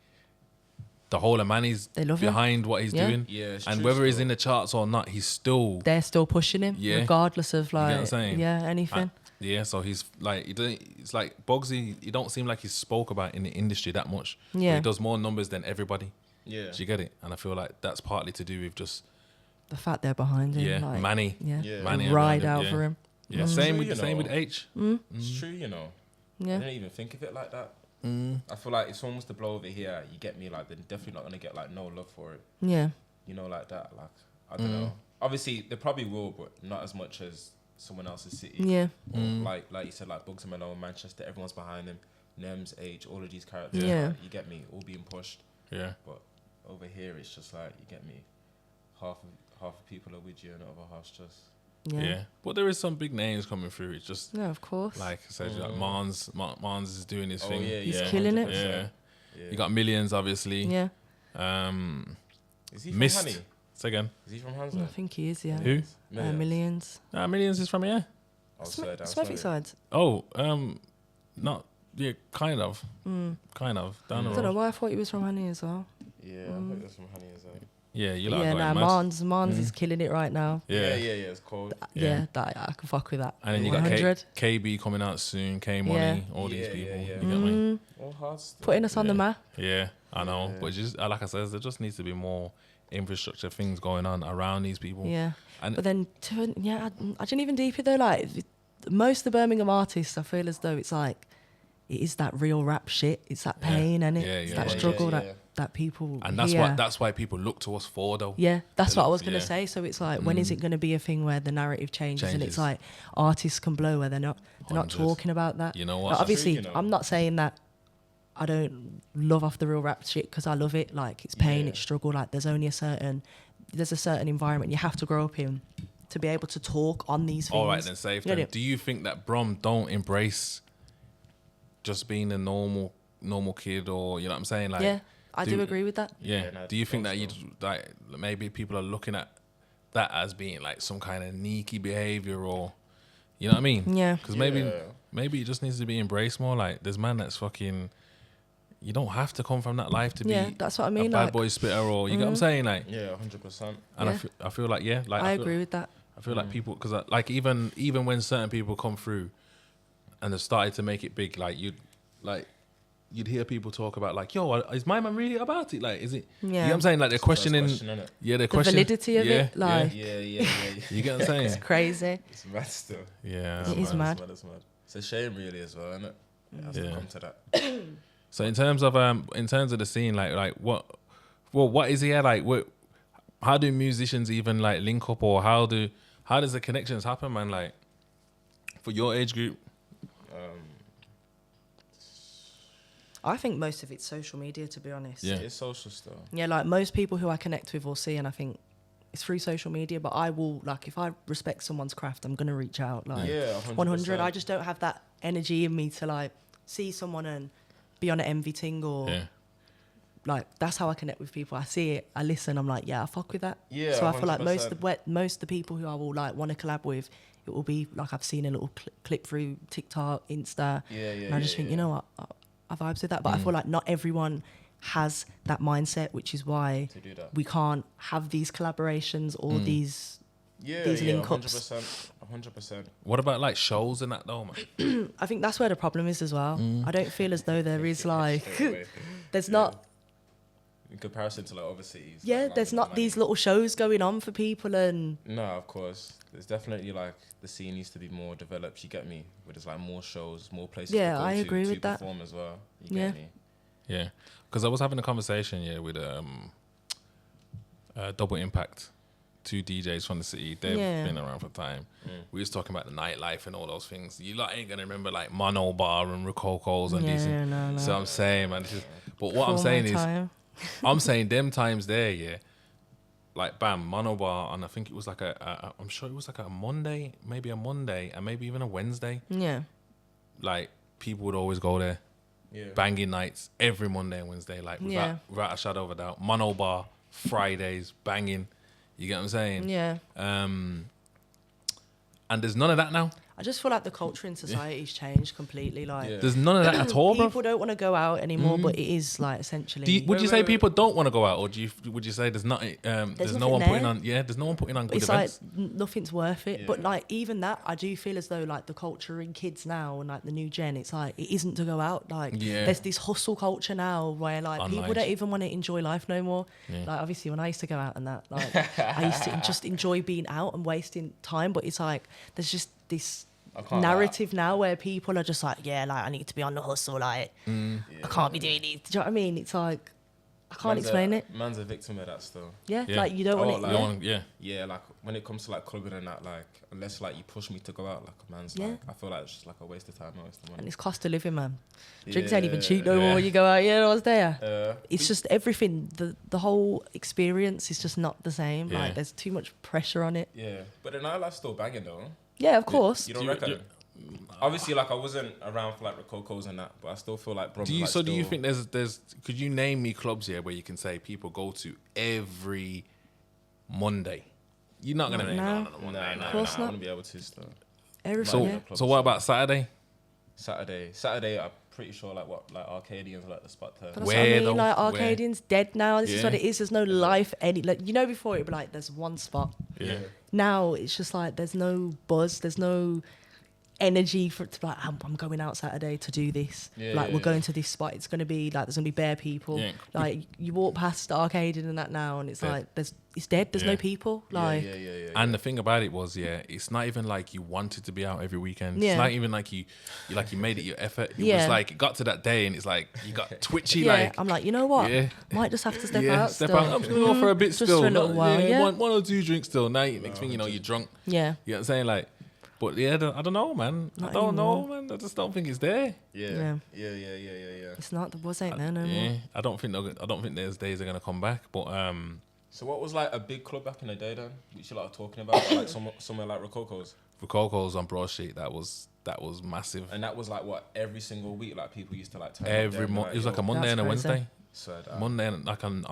Speaker 3: the whole of Manny's
Speaker 5: They love him.
Speaker 3: behind what he's doing.
Speaker 4: Yeah, it's
Speaker 3: and
Speaker 4: true
Speaker 3: whether he's
Speaker 4: still.
Speaker 3: in the charts or not, he's still
Speaker 5: They're still pushing him,
Speaker 3: Yeah.
Speaker 5: regardless of
Speaker 3: what I'm
Speaker 5: like,
Speaker 3: saying?
Speaker 5: anything.
Speaker 3: yeah. So he's like, it's like Bugsy. He don't seem like he's spoke about in the industry that much. But
Speaker 5: Yeah.
Speaker 3: he does more numbers than everybody.
Speaker 4: Yeah.
Speaker 3: Do you get it? And I feel like that's partly to do with just
Speaker 5: The fact they're behind him. Like,
Speaker 3: Manny.
Speaker 5: Yeah.
Speaker 4: Yeah.
Speaker 3: Manny
Speaker 5: Ride
Speaker 3: around
Speaker 5: out
Speaker 3: him,
Speaker 5: for him.
Speaker 3: Yeah,
Speaker 4: Mm.
Speaker 3: same
Speaker 4: True,
Speaker 3: with
Speaker 4: you
Speaker 3: same
Speaker 4: know.
Speaker 3: with H.
Speaker 4: It's true, you know. I
Speaker 5: Yeah.
Speaker 4: didn't even think of it like that. I feel like if someone was to blow over here, you get me, like, they're definitely not going to get, like, no love for it.
Speaker 5: Yeah.
Speaker 4: You know, like that. Like, I don't know. Obviously, they probably will, but not as much as someone else's city.
Speaker 5: Yeah.
Speaker 4: Or like you said, like Bugsy Malone, Manchester, everyone's behind him. Nems, H, all of these characters.
Speaker 5: Yeah.
Speaker 4: Like, you get me, all being pushed.
Speaker 3: Yeah.
Speaker 4: But over here, it's just like, you get me, half of people are with you and the other half's just...
Speaker 3: Yeah. But there is some big names coming through. It's just
Speaker 5: No, of course.
Speaker 3: like I said, like Mons is doing his
Speaker 4: Oh,
Speaker 3: thing.
Speaker 4: yeah,
Speaker 5: He's
Speaker 4: yeah,
Speaker 5: killing it.
Speaker 4: 100%.
Speaker 3: Yeah. You got Millions, obviously.
Speaker 5: Yeah.
Speaker 4: Is he from
Speaker 3: Mist.
Speaker 4: Honey?
Speaker 3: Say again.
Speaker 4: Is he from
Speaker 5: I
Speaker 4: Handsworth?
Speaker 5: think he is, yeah.
Speaker 3: Who?
Speaker 5: Millions.
Speaker 3: Millions is from here.
Speaker 4: Oh, sorry, down,
Speaker 5: Smurfy
Speaker 4: sorry.
Speaker 5: sides.
Speaker 3: Oh, not kind of down the
Speaker 5: I don't know
Speaker 3: road.
Speaker 5: why I thought he was from Honey as well.
Speaker 4: Yeah, I thought it was from Honey as well.
Speaker 3: Yeah, you like
Speaker 5: Yeah,
Speaker 3: going
Speaker 5: nah,
Speaker 3: mad.
Speaker 5: Mons is killing it right now.
Speaker 3: Yeah.
Speaker 4: Yeah, it's cold.
Speaker 5: Yeah, that I can fuck with that.
Speaker 3: And then you got
Speaker 5: 100.
Speaker 3: KB coming out soon, K Money,
Speaker 5: Yeah.
Speaker 3: all these
Speaker 4: Yeah,
Speaker 3: people.
Speaker 4: yeah, yeah.
Speaker 3: You get me?
Speaker 4: All hard stuff.
Speaker 5: Putting us on the map.
Speaker 3: Yeah, I know.
Speaker 4: Yeah.
Speaker 3: But just like I said, there just needs to be more infrastructure things going on around these people.
Speaker 5: Yeah.
Speaker 3: And
Speaker 5: But then, I didn't even deep it though. Like, most of the Birmingham artists, I feel as though it's like, it is that real rap shit. It's that pain, and
Speaker 3: Yeah,
Speaker 5: it's
Speaker 3: yeah,
Speaker 5: that
Speaker 3: yeah,
Speaker 5: struggle
Speaker 4: yeah.
Speaker 5: that people.
Speaker 3: and that's
Speaker 5: hear.
Speaker 3: why people look to us for though.
Speaker 5: Yeah, that's
Speaker 3: They
Speaker 5: what I
Speaker 3: look-
Speaker 5: was gonna
Speaker 3: yeah.
Speaker 5: say. So it's like, when is it gonna be a thing where the narrative changes and
Speaker 3: Changes.
Speaker 5: it's like artists can blow where they're not
Speaker 3: 100.
Speaker 5: talking about that.
Speaker 3: You know what?
Speaker 5: Like, obviously,
Speaker 4: True, you know.
Speaker 5: I'm not saying that I don't love off the real rap shit because I love it. Like, it's pain,
Speaker 4: Yeah.
Speaker 5: it's struggle. Like, there's a certain environment you have to grow up in to be able to talk on these things.
Speaker 3: All right, then safe.
Speaker 5: You know
Speaker 3: Then.
Speaker 5: what I
Speaker 3: Do you think that Brum don't embrace just being a normal kid, or you know what I'm saying? Like,
Speaker 5: yeah, I do agree with that.
Speaker 3: Yeah.
Speaker 4: Yeah, no,
Speaker 3: Do you think that
Speaker 4: also-
Speaker 3: you like maybe people are looking at that as being like some kind of sneaky behavior, or you know what I mean?
Speaker 5: Yeah.
Speaker 3: Because maybe it just needs to be embraced more. Like there's man that's fucking. You don't have to come from that life to be
Speaker 5: that's what I mean,
Speaker 3: a bad
Speaker 5: like,
Speaker 3: boy spitter, or you get what I'm saying? Like,
Speaker 4: Yeah, 100%.
Speaker 3: and
Speaker 5: Yeah.
Speaker 3: I feel like like
Speaker 5: I
Speaker 3: feel,
Speaker 5: agree with that.
Speaker 3: I feel like people, because like even when certain people come through and they've started to make it big, you'd hear people talk about like, yo, is my man really about it? Like, is it? You know what I'm saying? Like they're questioning,
Speaker 4: innit?
Speaker 3: they're
Speaker 5: The
Speaker 3: questioning
Speaker 5: validity of it, like,
Speaker 4: Yeah.
Speaker 3: You get what I'm saying?
Speaker 5: it's crazy.
Speaker 4: It's mad still.
Speaker 3: Yeah,
Speaker 5: It is mad.
Speaker 4: It's mad. It's a shame, really, as well, isn't it? It has to
Speaker 3: Yeah.
Speaker 4: come to that.
Speaker 3: So in terms of the scene, like what is here? Like, how do musicians even like link up, or how does the connections happen, man? Like for your age group.
Speaker 5: I think most of it's social media, to be honest.
Speaker 3: Yeah.
Speaker 4: It's social stuff.
Speaker 5: Yeah, like most people who I connect with or see, and I think it's through social media, but I will, like, if I respect someone's craft, I'm going to reach out. Like,
Speaker 4: Yeah,
Speaker 5: 100. I just don't have that energy in me to, like, see someone and be on an envy thing or, like, that's how I connect with people. I see it, I listen, I'm like, yeah, I fuck with that.
Speaker 4: Yeah,
Speaker 5: So I feel like
Speaker 4: 100%.
Speaker 5: most of the people who I will, like, want to collab with, it will be, like, I've seen a little clip through TikTok, Insta, and I just think, you know what, I vibes with that. But I feel like not everyone has that mindset, which is why
Speaker 4: To do that.
Speaker 5: we can't have these collaborations or these link-ups.
Speaker 4: 100%.
Speaker 3: What about like shows and that though, man?
Speaker 5: I think that's where the problem is as well. I don't feel as though there is like
Speaker 4: Straight away.
Speaker 5: there's not
Speaker 4: In comparison to like other cities.
Speaker 5: yeah
Speaker 4: like
Speaker 5: there's
Speaker 4: London,
Speaker 5: not
Speaker 4: like-
Speaker 5: these little shows going on for people, and
Speaker 4: No, of course. There's definitely like the scene needs to be more developed. You get me? Where there's like more shows, more places.
Speaker 5: Yeah,
Speaker 4: to go
Speaker 5: I
Speaker 4: to,
Speaker 5: agree
Speaker 4: to
Speaker 5: with that.
Speaker 4: perform as well. You
Speaker 5: Yeah.
Speaker 4: get me?
Speaker 3: Yeah, because I was having a conversation with Double Impact, two DJs from the city. They've
Speaker 5: Yeah.
Speaker 3: been around for time. We was talking about the nightlife and all those things. You like ain't gonna remember like Mono Bar and Rococos and these.
Speaker 5: Yeah, no.
Speaker 3: So I'm saying, man. But what I'm
Speaker 5: before
Speaker 3: saying
Speaker 5: my
Speaker 3: is,
Speaker 5: time.
Speaker 3: I'm saying them times there, yeah. Like bam, Mono Bar, and I think it was like I'm sure it was like a Monday, maybe and maybe even a Wednesday.
Speaker 5: Yeah,
Speaker 3: Like people would always go there.
Speaker 4: Yeah.
Speaker 3: Banging nights every Monday and Wednesday, like without a shadow of a doubt. Mono Bar Fridays, banging. You get what I'm saying?
Speaker 5: yeah.
Speaker 3: And there's none of that now.
Speaker 5: I just feel like the culture in society's changed completely. Like
Speaker 4: Yeah.
Speaker 3: There's none of that at all, bro.
Speaker 5: people don't want to go out anymore, but it is like essentially.
Speaker 3: Would you say
Speaker 4: wait.
Speaker 3: people don't want to go out, or would you say there's not? There's no
Speaker 5: nothing
Speaker 3: one putting
Speaker 5: there.
Speaker 3: on. Yeah, there's no one putting on good
Speaker 5: It's
Speaker 3: events.
Speaker 5: like nothing's worth it. But
Speaker 4: Yeah.
Speaker 5: like even that, I do feel as though like the culture in kids now and like the new gen, it's like it isn't to go out. Like
Speaker 3: Yeah.
Speaker 5: there's this hustle culture now where like people
Speaker 3: Online.
Speaker 5: don't even want to enjoy life no more.
Speaker 3: Yeah.
Speaker 5: Like obviously when I used to go out and that, like I used to just enjoy being out and wasting time. But it's like there's just this
Speaker 4: I can't
Speaker 5: narrative now where people are just like, yeah, like I need to be on the hustle. Like I can't be doing this. Do you know what I mean? It's like I can't explain it.
Speaker 4: Man's a victim of that still.
Speaker 5: Yeah,
Speaker 3: Yeah.
Speaker 5: like you don't want
Speaker 4: Oh,
Speaker 5: it.
Speaker 4: like-
Speaker 3: You don't want- yeah.
Speaker 4: Yeah, like when it comes to like clubbing and that, like unless like you push me to go out, like a man's
Speaker 5: Yeah.
Speaker 4: like I feel like it's just like a waste of time, a waste of
Speaker 5: And
Speaker 4: money.
Speaker 5: it's cost of living, man. Drinks ain't even
Speaker 4: Yeah.
Speaker 5: cheap no
Speaker 3: Yeah.
Speaker 5: more. You go out, yeah, I was there.
Speaker 4: Uh,
Speaker 5: It's just everything. The whole experience is just not the same.
Speaker 3: Yeah.
Speaker 5: Like there's too much pressure on it.
Speaker 4: yeah, but the nightlife's still banging though.
Speaker 5: Yeah, of course.
Speaker 4: You don't
Speaker 3: Do you-
Speaker 4: reckon? Obviously, like I wasn't around for like Rococos and that, but I still feel like.
Speaker 3: Do you think there's? Could you name me clubs here where you can say people go to every Monday? You're not gonna name
Speaker 5: No.
Speaker 3: none on a Monday.
Speaker 4: Nah,
Speaker 3: no.
Speaker 5: course
Speaker 4: I
Speaker 5: not.
Speaker 4: want to be able to still.
Speaker 5: Everything.
Speaker 3: So
Speaker 5: Yeah.
Speaker 3: so what about Saturday?
Speaker 4: Saturday, I'm pretty sure like Arcadians are like the spot to.
Speaker 5: But that's
Speaker 3: Where
Speaker 5: what I mean.
Speaker 3: though?
Speaker 5: Like
Speaker 3: Where?
Speaker 5: Arcadian's dead now. This is
Speaker 3: Yeah.
Speaker 5: what it is. There's no life. Like before it'd be like there's one spot.
Speaker 3: Yeah.
Speaker 5: Now it's just like there's no buzz. There's no energy for it to be like I'm going out Saturday to do this.
Speaker 4: Yeah,
Speaker 5: like
Speaker 4: yeah,
Speaker 5: we're
Speaker 4: yeah.
Speaker 5: going to this spot. It's gonna be like there's gonna be bare people.
Speaker 3: Yeah.
Speaker 5: Like you walk past Arcadian and that now, and it's
Speaker 3: Yeah.
Speaker 5: like it's dead. There's
Speaker 3: Yeah.
Speaker 5: no people. Like
Speaker 4: yeah.
Speaker 3: And the thing about it was, it's not even like you wanted to be out every weekend.
Speaker 5: Yeah.
Speaker 3: It's not even like you made it your effort. It
Speaker 5: Yeah.
Speaker 3: was like it got to that day and it's like you got twitchy.
Speaker 5: yeah,
Speaker 3: like
Speaker 5: I'm like you know what?
Speaker 3: Yeah.
Speaker 5: Might just have to step
Speaker 3: yeah,
Speaker 5: out.
Speaker 3: step
Speaker 5: still.
Speaker 3: out. I'm just gonna go for a bit
Speaker 5: Just
Speaker 3: still.
Speaker 5: for a little while, yeah.
Speaker 3: One or two drinks still. Now next thing you know you're drunk.
Speaker 5: Yeah.
Speaker 3: You know what I'm saying? Like, but yeah, I don't know, man.
Speaker 5: Not
Speaker 3: I don't know,
Speaker 5: anymore.
Speaker 3: man. I just don't think it's there.
Speaker 4: Yeah.
Speaker 5: Yeah.
Speaker 4: Yeah.
Speaker 5: It's not. The buzz ain't there no
Speaker 3: Yeah,
Speaker 5: more.
Speaker 3: I don't think there's days are gonna come back. But
Speaker 4: So what was like a big club back in the day then? Which you like talking about, like somewhere like Rococo's,
Speaker 3: Rococo's on Broad Street, that was massive.
Speaker 4: and that was like what every single week, like people used to like turn up
Speaker 3: Every
Speaker 4: there and
Speaker 3: month,
Speaker 4: like,
Speaker 3: it was like
Speaker 4: yo,
Speaker 3: a Monday
Speaker 5: That's
Speaker 3: and a
Speaker 5: crazy.
Speaker 3: Wednesday.
Speaker 4: So down.
Speaker 3: Monday, like on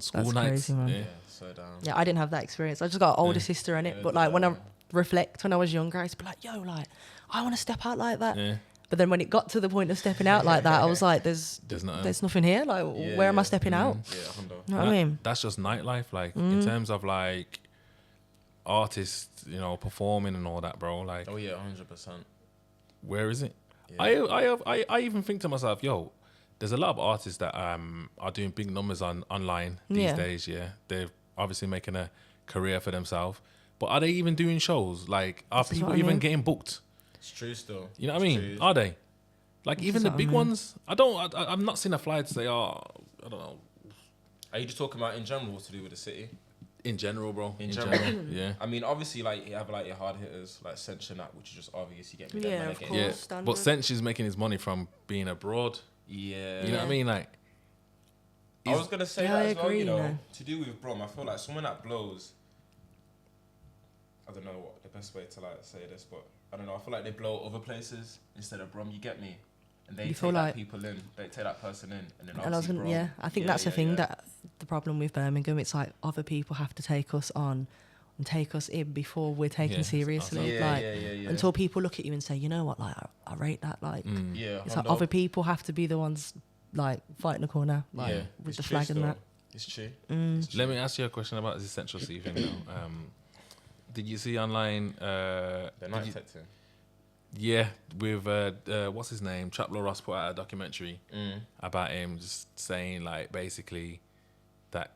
Speaker 3: school
Speaker 5: That's
Speaker 3: nights.
Speaker 5: crazy, man.
Speaker 3: Yeah.
Speaker 4: Yeah, so down.
Speaker 5: Yeah, I didn't have that experience. I just got an older
Speaker 3: Yeah.
Speaker 5: sister in it.
Speaker 4: Yeah,
Speaker 5: But like when I
Speaker 4: yeah.
Speaker 5: reflect, when I was younger, I used to be like, yo, like, I want to step out like that.
Speaker 3: Yeah.
Speaker 5: But then when it got to the point of stepping out like that, I was like, there's nothing here. Like,
Speaker 4: Yeah,
Speaker 5: where am I
Speaker 4: yeah.
Speaker 5: stepping out?
Speaker 4: Yeah, hundo.
Speaker 5: You know what I mean?
Speaker 3: That's just nightlife. Like in terms of like artists, you know, performing and all that, bro. Like,
Speaker 4: Oh yeah, 100%.
Speaker 3: where is it?
Speaker 4: Yeah.
Speaker 3: I even think to myself, yo, there's a lot of artists that are doing big numbers online these
Speaker 5: Yeah.
Speaker 3: days. Yeah, they're obviously making a career for themselves. But are they even doing shows? Like, are
Speaker 5: This is
Speaker 3: people
Speaker 5: what I
Speaker 3: even
Speaker 5: mean.
Speaker 3: getting booked?
Speaker 4: It's true still.
Speaker 3: You know what I
Speaker 4: It's
Speaker 3: mean?
Speaker 4: true.
Speaker 3: Are they? Like
Speaker 5: This
Speaker 3: even
Speaker 5: is
Speaker 3: the
Speaker 5: what I
Speaker 3: big
Speaker 5: mean.
Speaker 3: ones? I've not seen a flyer to say, oh, I don't know.
Speaker 4: Are you just talking about in general to do with the city?
Speaker 3: In general, bro.
Speaker 4: In general.
Speaker 3: yeah.
Speaker 4: I mean, obviously, like you have like your hard hitters like Central Cee, which is just obvious. You get me.
Speaker 5: Yeah,
Speaker 4: Them
Speaker 5: of
Speaker 4: man
Speaker 5: course.
Speaker 3: Yeah,
Speaker 5: standard.
Speaker 3: but Central Cee's making his money from being abroad.
Speaker 4: Yeah.
Speaker 3: You know what I mean? Like,
Speaker 4: I was gonna say
Speaker 5: Yeah,
Speaker 4: that
Speaker 5: I
Speaker 4: as well.
Speaker 5: agree,
Speaker 4: You know,
Speaker 5: you know.
Speaker 4: to do with Brom, I feel like someone that blows. I don't know what the best way to like say this, but I don't know. I feel like they blow other places instead of Brom. You get me? And they
Speaker 5: You
Speaker 4: take
Speaker 5: feel
Speaker 4: that
Speaker 5: like-
Speaker 4: people in. They take that person in, and then
Speaker 5: And I was
Speaker 4: obviously
Speaker 5: gonna,
Speaker 4: Brom.
Speaker 5: yeah, I think that's the thing that the problem with Birmingham. It's like other people have to take us on and take us in before we're taken
Speaker 3: Yeah,
Speaker 5: seriously.
Speaker 4: Yeah,
Speaker 5: like
Speaker 4: yeah.
Speaker 5: until people look at you and say, you know what, like I rate that. Like
Speaker 4: Yeah,
Speaker 5: it's like
Speaker 4: hundo.
Speaker 5: other people have to be the ones like fighting the corner, like
Speaker 4: Yeah,
Speaker 5: with
Speaker 4: it's
Speaker 5: the
Speaker 4: true
Speaker 5: flag and
Speaker 4: still.
Speaker 5: that.
Speaker 4: It's true.
Speaker 3: let me ask you a question about the Central Cee thing now. Did you see online?
Speaker 4: They're not detecting.
Speaker 3: Yeah, with what's his name? Traplo Ross put out a documentary about him, just saying like basically that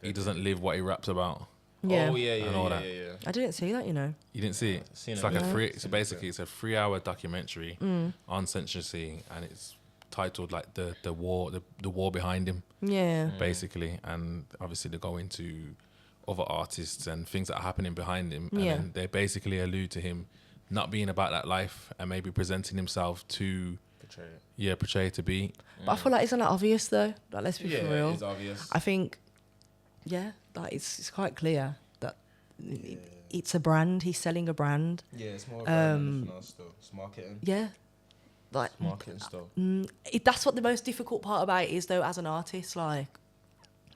Speaker 3: he doesn't live what he raps about.
Speaker 5: Yeah.
Speaker 4: Oh yeah,
Speaker 3: And all that.
Speaker 4: yeah.
Speaker 5: I didn't see that, you know.
Speaker 3: You didn't see it?
Speaker 4: Seen
Speaker 3: It's
Speaker 4: it,
Speaker 3: like
Speaker 4: yeah.
Speaker 3: a free.
Speaker 4: Seen
Speaker 3: So
Speaker 4: it,
Speaker 3: basically, it's a 3-hour documentary on Central Cee, and it's titled like the war behind him,
Speaker 5: Yeah.
Speaker 3: basically. And obviously they go into other artists and things that are happening behind him, and
Speaker 5: Yeah.
Speaker 3: then they basically allude to him not being about that life and maybe presenting himself to portray it to be.
Speaker 5: But I feel like isn't that obvious though? Like let's be
Speaker 4: Yeah,
Speaker 5: for real.
Speaker 4: it's obvious.
Speaker 5: I think, yeah, like it's quite clear that it's a brand. He's selling a brand.
Speaker 4: Yeah, it's more about anything else still. It's marketing.
Speaker 5: Yeah, like
Speaker 4: It's marketing still.
Speaker 5: that's what the most difficult part about it is though. As an artist, like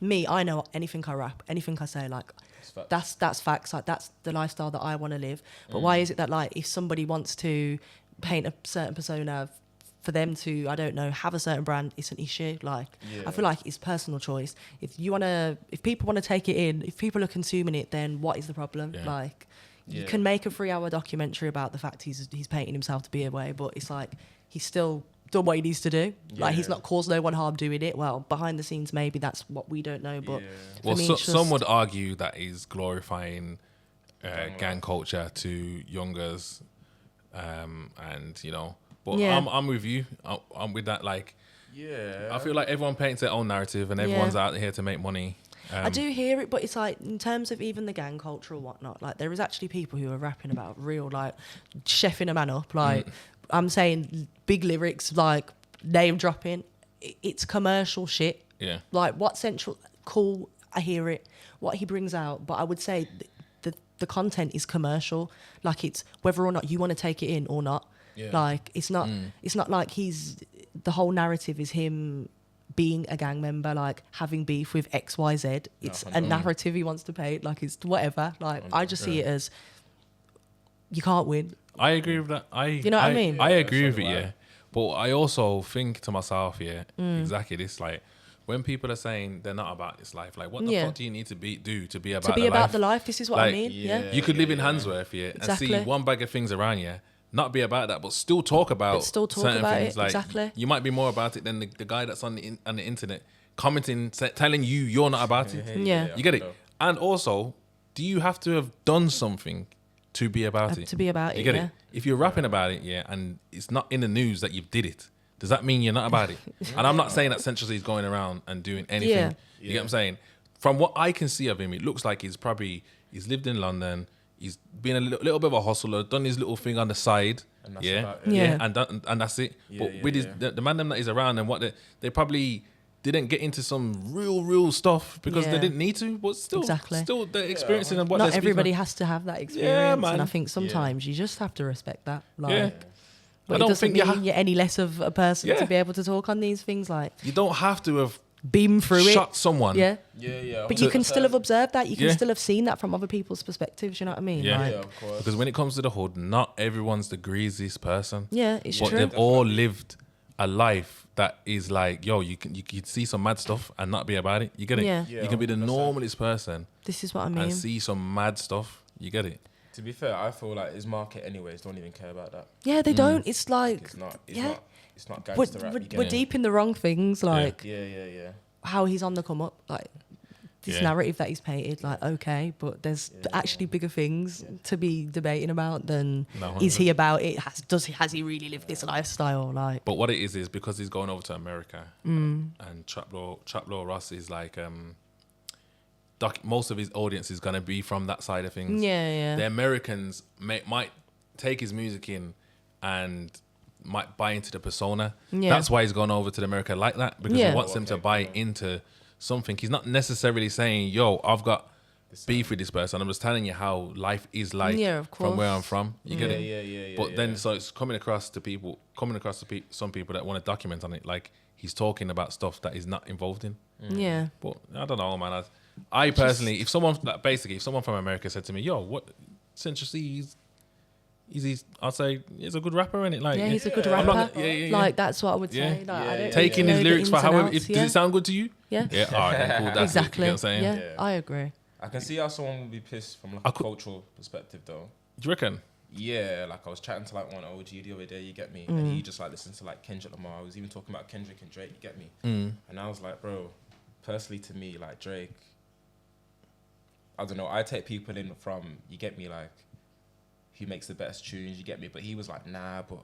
Speaker 5: me, I know anything I rap, anything I say, like
Speaker 4: It's facts.
Speaker 5: that's facts. Like that's the lifestyle that I want to live. But why is it that like if somebody wants to paint a certain persona for them to, I don't know, have a certain brand, it's an issue. Like I feel like it's personal choice. If people want to take it in, if people are consuming it, then what is the problem?
Speaker 3: Yeah.
Speaker 5: Like you
Speaker 4: Yeah.
Speaker 5: can make a 3-hour documentary about the fact he's painting himself to be away, but it's like he's still done what he needs to do. Like he's
Speaker 4: Yeah.
Speaker 5: not caused no one harm doing it. Well, behind the scenes, maybe that's what we don't know. But for
Speaker 3: Well,
Speaker 5: me,
Speaker 3: so,
Speaker 5: it's
Speaker 3: some
Speaker 5: just-
Speaker 3: would argue that he's glorifying gang culture to youngers, and you know. But
Speaker 5: Yeah.
Speaker 3: I'm with you. I'm with that. Like,
Speaker 4: Yeah.
Speaker 3: I feel like everyone paints their own narrative, and everyone's out here to make money.
Speaker 5: I do hear it, but it's like in terms of even the gang culture or whatnot, like there is actually people who are rapping about real, like chefing a man up. Like I'm saying big lyrics, like name dropping. It's commercial shit.
Speaker 3: Yeah.
Speaker 5: Like what Central, cool, I hear it, what he brings out, but I would say the content is commercial. Like it's whether or not you want to take it in or not.
Speaker 4: Yeah.
Speaker 5: Like it's not like the whole narrative is him being a gang member, like having beef with XYZ. It's a narrative he wants to paint, like it's whatever. Like I just see it as you can't win.
Speaker 3: I agree with that.
Speaker 5: You know what I mean?
Speaker 3: I agree
Speaker 4: Yeah,
Speaker 3: with
Speaker 4: so
Speaker 3: it,
Speaker 4: do I.
Speaker 3: yeah. But I also think to myself, yeah, exactly this. Like, when people are saying they're not about this life, like, what the
Speaker 5: Yeah.
Speaker 3: fuck do you need to do to be about
Speaker 5: To be
Speaker 3: the
Speaker 5: about
Speaker 3: life?
Speaker 5: the life, this is what I
Speaker 3: Like,
Speaker 5: mean. Yeah.
Speaker 4: yeah.
Speaker 3: You could live in Handsworth, yeah, and
Speaker 5: Exactly.
Speaker 3: see one bag of things around you, not be about that, but still talk about certain
Speaker 5: about
Speaker 3: things.
Speaker 5: it,
Speaker 3: Like,
Speaker 5: exactly.
Speaker 3: you might be more about it than the guy that's on the internet commenting, telling you you're not about it.
Speaker 5: Yeah.
Speaker 3: You get it? And also, do you have to have done something to be about it?
Speaker 5: To be about
Speaker 3: You
Speaker 5: it,
Speaker 3: get
Speaker 5: yeah.
Speaker 3: it? If you're rapping about it, yeah, and it's not in the news that you did it, does that mean you're not about it? And I'm not saying that Central Cee is going around and doing anything.
Speaker 5: Yeah.
Speaker 3: You get what I'm saying? From what I can see of him, it looks like he's lived in London. He's been a little bit of a hustler, done his little thing on the side.
Speaker 4: And that's
Speaker 3: Yeah.
Speaker 4: about it.
Speaker 5: Yeah.
Speaker 3: And that's it.
Speaker 4: Yeah,
Speaker 3: But
Speaker 4: yeah,
Speaker 3: with
Speaker 4: yeah.
Speaker 3: the man them that is around and what they probably didn't get into some real stuff because they
Speaker 5: Yeah.
Speaker 3: didn't need to, but still they're experiencing and what
Speaker 5: Not
Speaker 3: they're speaking
Speaker 5: everybody
Speaker 3: about.
Speaker 5: has to have that experience,
Speaker 3: man.
Speaker 5: and I think sometimes you just have to respect that. Like,
Speaker 3: Yeah.
Speaker 5: But
Speaker 3: I
Speaker 5: it
Speaker 3: don't
Speaker 5: doesn't
Speaker 3: think you
Speaker 5: mean you're any less of a person
Speaker 3: Yeah.
Speaker 5: to be able to talk on these things. Like,
Speaker 3: You don't have to have
Speaker 5: beam through
Speaker 3: shot
Speaker 5: it.
Speaker 3: someone.
Speaker 5: Yeah.
Speaker 4: Yeah.
Speaker 5: But you can still have observed that. You can
Speaker 3: Yeah.
Speaker 5: still have seen that from other people's perspectives. You know what I mean?
Speaker 3: Yeah.
Speaker 5: Like,
Speaker 4: Yeah, of course.
Speaker 3: Because when it comes to the hood, not everyone's the greasiest person.
Speaker 5: yeah, it's
Speaker 3: But
Speaker 5: true.
Speaker 3: they've all lived a life that is like, yo, you could see some mad stuff and not be about it. You get it?
Speaker 5: Yeah.
Speaker 3: You can be the
Speaker 4: 100%.
Speaker 3: normalest person
Speaker 5: This is what I mean.
Speaker 3: and see some mad stuff. You get it?
Speaker 4: To be fair, I feel like his market anyways don't even care about that.
Speaker 5: Yeah, they don't. It's like,
Speaker 4: It's not.
Speaker 5: yeah.
Speaker 4: It's not
Speaker 5: we're,
Speaker 4: gangster rap.
Speaker 5: we're,
Speaker 4: you get
Speaker 5: we're
Speaker 4: it?
Speaker 5: deep in the wrong things. Like,
Speaker 4: Yeah.
Speaker 5: how he's on the come up. Like, this
Speaker 3: Yeah.
Speaker 5: narrative that he's painted, like, okay, but there's actually bigger things to be debating about than
Speaker 3: No,
Speaker 5: is he about it? Has he really lived this lifestyle? Like,
Speaker 3: But what it is because he's going over to America and Traplaw Ross is like, most of his audience is going to be from that side of things.
Speaker 5: yeah.
Speaker 3: The Americans might take his music in and might buy into the persona.
Speaker 5: Yeah.
Speaker 3: That's why he's gone over to America like that, because
Speaker 5: Yeah.
Speaker 3: he wants them to buy into something. He's not necessarily saying, yo, I've got beef with this person. I'm just telling you how life is like
Speaker 5: Yeah, of
Speaker 3: from where
Speaker 5: course.
Speaker 3: I'm from. You get it?
Speaker 4: Yeah.
Speaker 3: But then, so it's coming across to some people that want to document on it, like he's talking about stuff that he's not involved in.
Speaker 5: Yeah.
Speaker 3: But I don't know, man. I personally, if someone from America said to me, "Yo, what Central Cee, he's I'd say he's a good rapper, innit? Like,
Speaker 5: Yeah, he's a good
Speaker 3: I'm
Speaker 5: rapper.
Speaker 3: not yeah.
Speaker 5: Like, that's what I would
Speaker 3: Yeah.
Speaker 5: say. Like, I don't
Speaker 3: Taking
Speaker 5: know
Speaker 3: his
Speaker 5: the
Speaker 3: lyrics for
Speaker 5: ins and
Speaker 3: however,
Speaker 5: outs,
Speaker 3: does it sound good to you?
Speaker 5: Yeah.
Speaker 3: Yeah, all right, then cool. That's
Speaker 5: Exactly.
Speaker 3: it. You know what I'm saying?
Speaker 5: Yeah,
Speaker 4: Yeah.
Speaker 5: I agree.
Speaker 4: I can see how someone would be pissed from like
Speaker 3: I
Speaker 4: a
Speaker 3: could-
Speaker 4: cultural perspective, though.
Speaker 3: Do you reckon?
Speaker 4: Yeah, like I was chatting to like one OG the other day, you get me, and he just like listened to like Kendrick Lamar. I was even talking about Kendrick and Drake, you get me, and I was like, bro, personally to me, like Drake, I don't know, I take people in from, you get me, like who makes the best tunes, you get me, but he was like, nah, but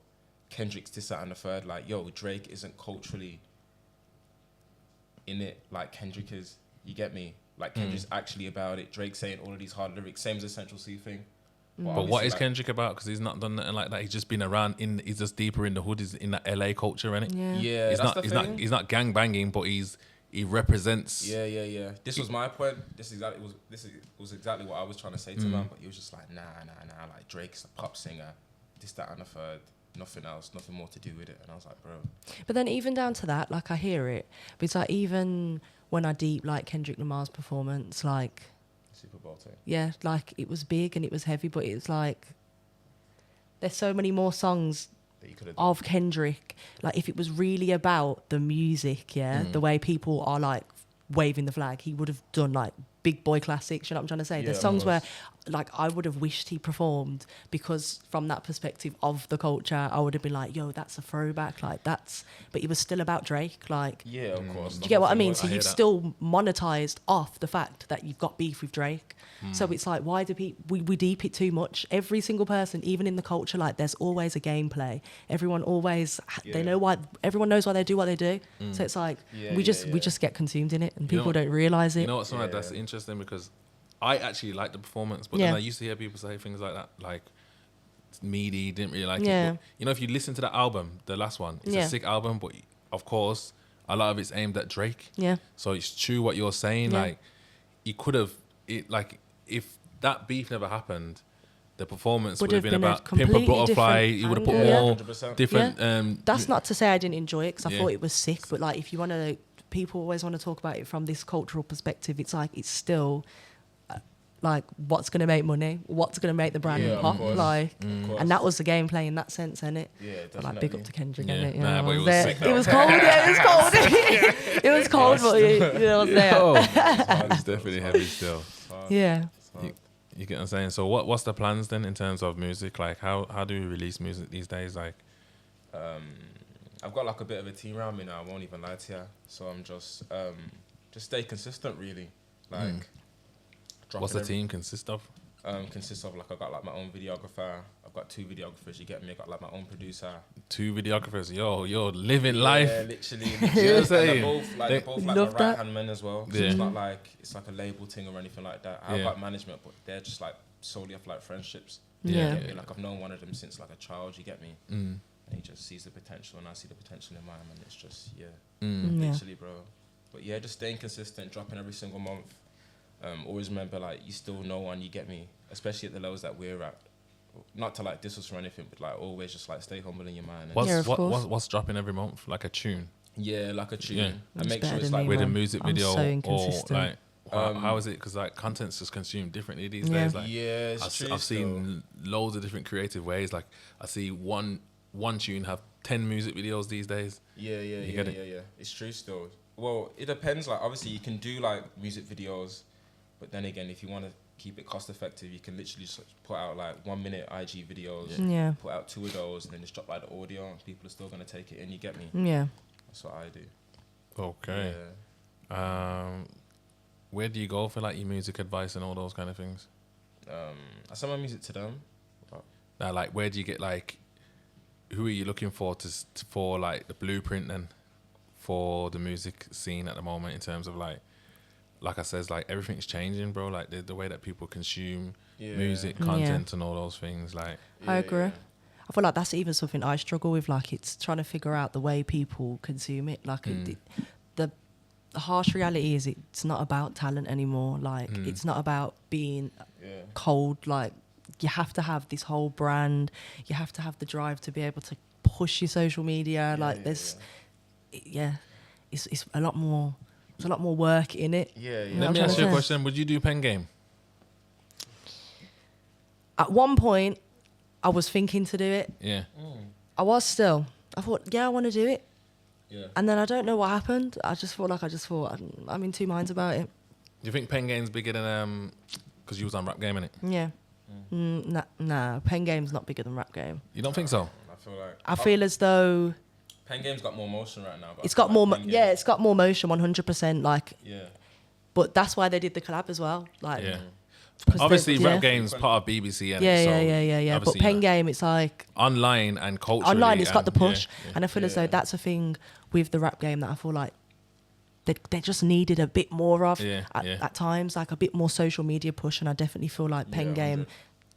Speaker 4: Kendrick's this, that, and the third, like, yo, Drake isn't culturally in it like Kendrick is, you get me, like Kendrick's actually about it. Drake saying all of these hard lyrics, same as the Central Cee thing.
Speaker 3: But what
Speaker 4: obviously,
Speaker 3: is
Speaker 4: like,
Speaker 3: Kendrick about? Because he's not done nothing like that. He's just been around he's just deeper in the hood. He's in that LA culture, innit?
Speaker 5: Yeah.
Speaker 4: Yeah,
Speaker 3: He's
Speaker 4: that's
Speaker 3: not.
Speaker 4: the
Speaker 3: He's
Speaker 4: thing.
Speaker 3: not. He's not gang banging, but he represents.
Speaker 4: Yeah. This was my point. This was exactly what I was trying to say to him, but he was just like, nah. Like Drake's a pop singer, this, that, and the third. Nothing else, nothing more to do with it. And I was like, bro.
Speaker 5: But then even down to that, like, I hear it, but it's like, even when I deep like Kendrick Lamar's performance, like,
Speaker 4: Super Bowl thing.
Speaker 5: yeah, like, it was big and it was heavy, but it's like, there's so many more songs
Speaker 4: That you could have
Speaker 5: of Kendrick. Like, if it was really about the music, yeah, the way people are like waving the flag, he would have done like big boy classics. You know what I'm trying to say?
Speaker 4: Yeah,
Speaker 5: There's
Speaker 4: of
Speaker 5: songs where,
Speaker 4: course.
Speaker 5: like, I would have wished he performed, because from that perspective of the culture, I would have been like, yo, that's a throwback. Like, that's, but it was still about Drake. Like,
Speaker 4: Yeah, of course.
Speaker 5: do you get what I mean? So
Speaker 3: I hear
Speaker 5: you've
Speaker 3: that.
Speaker 5: still monetized off the fact that you've got beef with Drake. So it's like, why do people, we deep it too much? Every single person, even in the culture, like, there's always a gameplay. Everyone always, they
Speaker 4: Yeah.
Speaker 5: know why, everyone knows why they do what they do. So it's like,
Speaker 4: Yeah,
Speaker 5: we
Speaker 4: yeah,
Speaker 5: just
Speaker 4: yeah.
Speaker 5: get consumed in it, and
Speaker 3: You know-
Speaker 5: people don't realize it.
Speaker 3: You know what's something that's
Speaker 4: Yeah.
Speaker 3: interesting, because I actually liked the performance, but
Speaker 5: Yeah.
Speaker 3: then I used to hear people say things like that, like it's meaty, didn't really like
Speaker 5: Yeah.
Speaker 3: it. But, you know, if you listen to that album, the last one, it's
Speaker 5: Yeah.
Speaker 3: a sick album, but of course, a lot of it's aimed at Drake.
Speaker 5: Yeah.
Speaker 3: So it's true what you're saying.
Speaker 5: Yeah.
Speaker 3: Like, you could have, like, if that beef never happened, the performance would have been
Speaker 5: a
Speaker 3: about Pimp a
Speaker 5: completely
Speaker 3: Butterfly.
Speaker 5: different
Speaker 3: You would have put
Speaker 5: angle, yeah.
Speaker 3: more
Speaker 4: 100%.
Speaker 3: different.
Speaker 5: That's not to say I didn't enjoy it, because I
Speaker 3: Yeah.
Speaker 5: thought it was sick. But like, if you want to, people always want to talk about it from this cultural perspective. It's like, it's still like, what's going to make money? What's going to make the brand
Speaker 4: Yeah, of
Speaker 5: pop?
Speaker 4: course.
Speaker 5: Like,
Speaker 4: Of course.
Speaker 5: and that was the gameplay in that sense, innit?
Speaker 4: Yeah,
Speaker 5: But like, big
Speaker 4: definitely.
Speaker 5: up to Kendrick,
Speaker 3: Yeah.
Speaker 5: innit? You
Speaker 3: Nah,
Speaker 5: know,
Speaker 3: but
Speaker 5: I
Speaker 3: it
Speaker 5: was
Speaker 3: was
Speaker 5: there.
Speaker 3: sick,
Speaker 5: It
Speaker 3: though.
Speaker 5: was cold, yeah, it was cold. It was cold, but you know, I was there.
Speaker 3: Oh, it's definitely heavy still.
Speaker 5: Yeah.
Speaker 3: You get what I'm saying? So what's the plans then in terms of music? Like, how do we release music these days? Like,
Speaker 4: I've got like a bit of a team around me now, I won't even lie to you. So I'm just stay consistent, really. Like, dropping
Speaker 3: what's the
Speaker 4: every-
Speaker 3: team consist of?
Speaker 4: Consists of, like, I've got like my own videographer. I've got 2 videographers, you get me? I've got like my own producer.
Speaker 3: 2 videographers. Yo, you're living life.
Speaker 4: Yeah, literally.
Speaker 3: You know what I'm
Speaker 4: And
Speaker 3: saying?
Speaker 4: they're both like,
Speaker 5: Love
Speaker 4: my
Speaker 5: that.
Speaker 4: right hand men as well. So
Speaker 3: Yeah.
Speaker 4: it's not like it's like a label thing or anything like that. I've
Speaker 3: Yeah.
Speaker 4: got management, but they're just like solely off like friendships.
Speaker 5: Yeah.
Speaker 4: You get me? Like, I've known one of them since like a child, you get me? And he just sees the potential, and I see the potential in mine, and it's just, yeah,
Speaker 5: Yeah.
Speaker 4: literally, bro. But yeah, just staying consistent, dropping every single month. Always remember, like, you still know one, you get me? Especially at the levels that we're at. not to like diss us or anything, but like always just like stay humble in your mind. And
Speaker 3: What's,
Speaker 5: of course.
Speaker 3: what's dropping every month? Like a tune?
Speaker 4: yeah, like a tune.
Speaker 3: Yeah.
Speaker 4: And
Speaker 5: That's
Speaker 4: make
Speaker 5: better
Speaker 4: sure it's
Speaker 5: than
Speaker 4: like
Speaker 5: me,
Speaker 3: With a
Speaker 5: man.
Speaker 3: music
Speaker 5: I'm
Speaker 3: video
Speaker 5: so
Speaker 3: or
Speaker 5: inconsistent.
Speaker 3: like how is it? Because like content's just consumed differently these
Speaker 5: Yeah.
Speaker 3: days. Like
Speaker 4: yeah, it's true.
Speaker 3: I've seen loads of different creative ways. Like I see one tune have 10 music videos these days.
Speaker 4: Yeah.
Speaker 3: get it?
Speaker 4: Yeah. It's true still. Well, it depends. Like obviously you can do like music videos, but then again, if you want to keep it cost effective, you can literally just put out like 1 minute IG videos.
Speaker 5: Yeah.
Speaker 4: Put out 2 of those, and then just drop like the audio, and people are still gonna take it in. You get me?
Speaker 5: Yeah.
Speaker 4: That's what I do.
Speaker 3: Okay.
Speaker 4: Yeah.
Speaker 3: Where do you go for like your music advice and all those kind of things?
Speaker 4: I send my music to them.
Speaker 3: Now, like, where do you get like? Who are you looking for for like the blueprint then for the music scene at the moment in terms of like I says, like everything's changing, bro. Like the way that people consume music, content, and all those things. Like,
Speaker 5: I agree. I feel like that's even something I struggle with. Like, it's trying to figure out the way people consume it. Like, the harsh reality is it's not about talent anymore. Like, it's not about being cold. Like, you have to have this whole brand. You have to have the drive to be able to push your social media. It's a lot more. There's a lot more work in it.
Speaker 4: Yeah.
Speaker 5: You know
Speaker 3: let
Speaker 5: what
Speaker 3: me
Speaker 5: I'm
Speaker 3: ask you a
Speaker 5: trying to
Speaker 3: question. Would you do pen game?
Speaker 5: At one point, I was thinking to do it.
Speaker 3: Yeah.
Speaker 5: I was still. I thought, I want to do it.
Speaker 4: Yeah.
Speaker 5: And then I don't know what happened. I just thought I'm in two minds about it.
Speaker 3: Do you think pen game's bigger than because you was on rap game, innit?
Speaker 5: Yeah. Nah. Pen game's not bigger than rap game.
Speaker 3: You don't think so?
Speaker 4: I
Speaker 5: feel as though
Speaker 4: Pen game's got more motion right now. But
Speaker 5: it's got more. It's got more motion, 100%. Like.
Speaker 4: Yeah.
Speaker 5: But that's why they did the collab as well. Like.
Speaker 3: Yeah.
Speaker 5: 'cause
Speaker 3: Obviously,
Speaker 5: they-
Speaker 3: rap game's part of BBC.
Speaker 5: Yeah,
Speaker 3: innit?
Speaker 5: yeah. But pen game, it's like
Speaker 3: online and culturally.
Speaker 5: online. It's got the push,
Speaker 3: yeah.
Speaker 5: and I feel as though that's a thing with the rap game that I feel like they just needed a bit more of at times, like a bit more social media push. And I definitely feel like pen game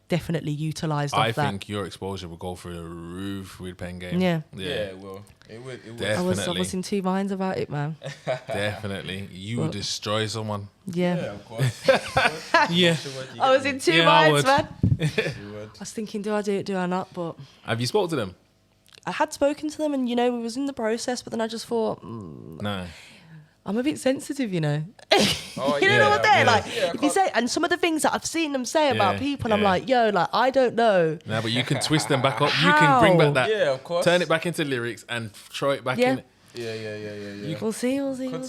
Speaker 5: definitely utilised
Speaker 3: I
Speaker 5: off that.
Speaker 3: think your exposure will go through the roof with pen game.
Speaker 5: Yeah.
Speaker 4: Yeah, it will. It would.
Speaker 5: I was in two minds about it, man.
Speaker 3: Definitely. You destroy someone.
Speaker 5: Yeah.
Speaker 4: of course.
Speaker 3: Yeah.
Speaker 5: I was in two
Speaker 3: Yeah, I
Speaker 5: minds,
Speaker 3: would.
Speaker 5: man.
Speaker 4: You would.
Speaker 5: I was thinking, do I do it, do I not? But
Speaker 3: Have you spoke to them?
Speaker 5: I had spoken to them and, we was in the process, but then I just thought,
Speaker 3: No.
Speaker 5: I'm a bit sensitive,
Speaker 4: Oh,
Speaker 5: you know what they're like?
Speaker 4: Yeah,
Speaker 5: if you say, and some of the things that I've seen them say about people, I'm
Speaker 3: yeah.
Speaker 5: like, I don't know.
Speaker 3: No, but you can twist them back up.
Speaker 5: How?
Speaker 3: You can bring back that.
Speaker 4: Yeah, of course.
Speaker 3: Turn it back into lyrics and throw it back in.
Speaker 4: Yeah.
Speaker 5: We'll see.
Speaker 4: Could
Speaker 5: Maybe.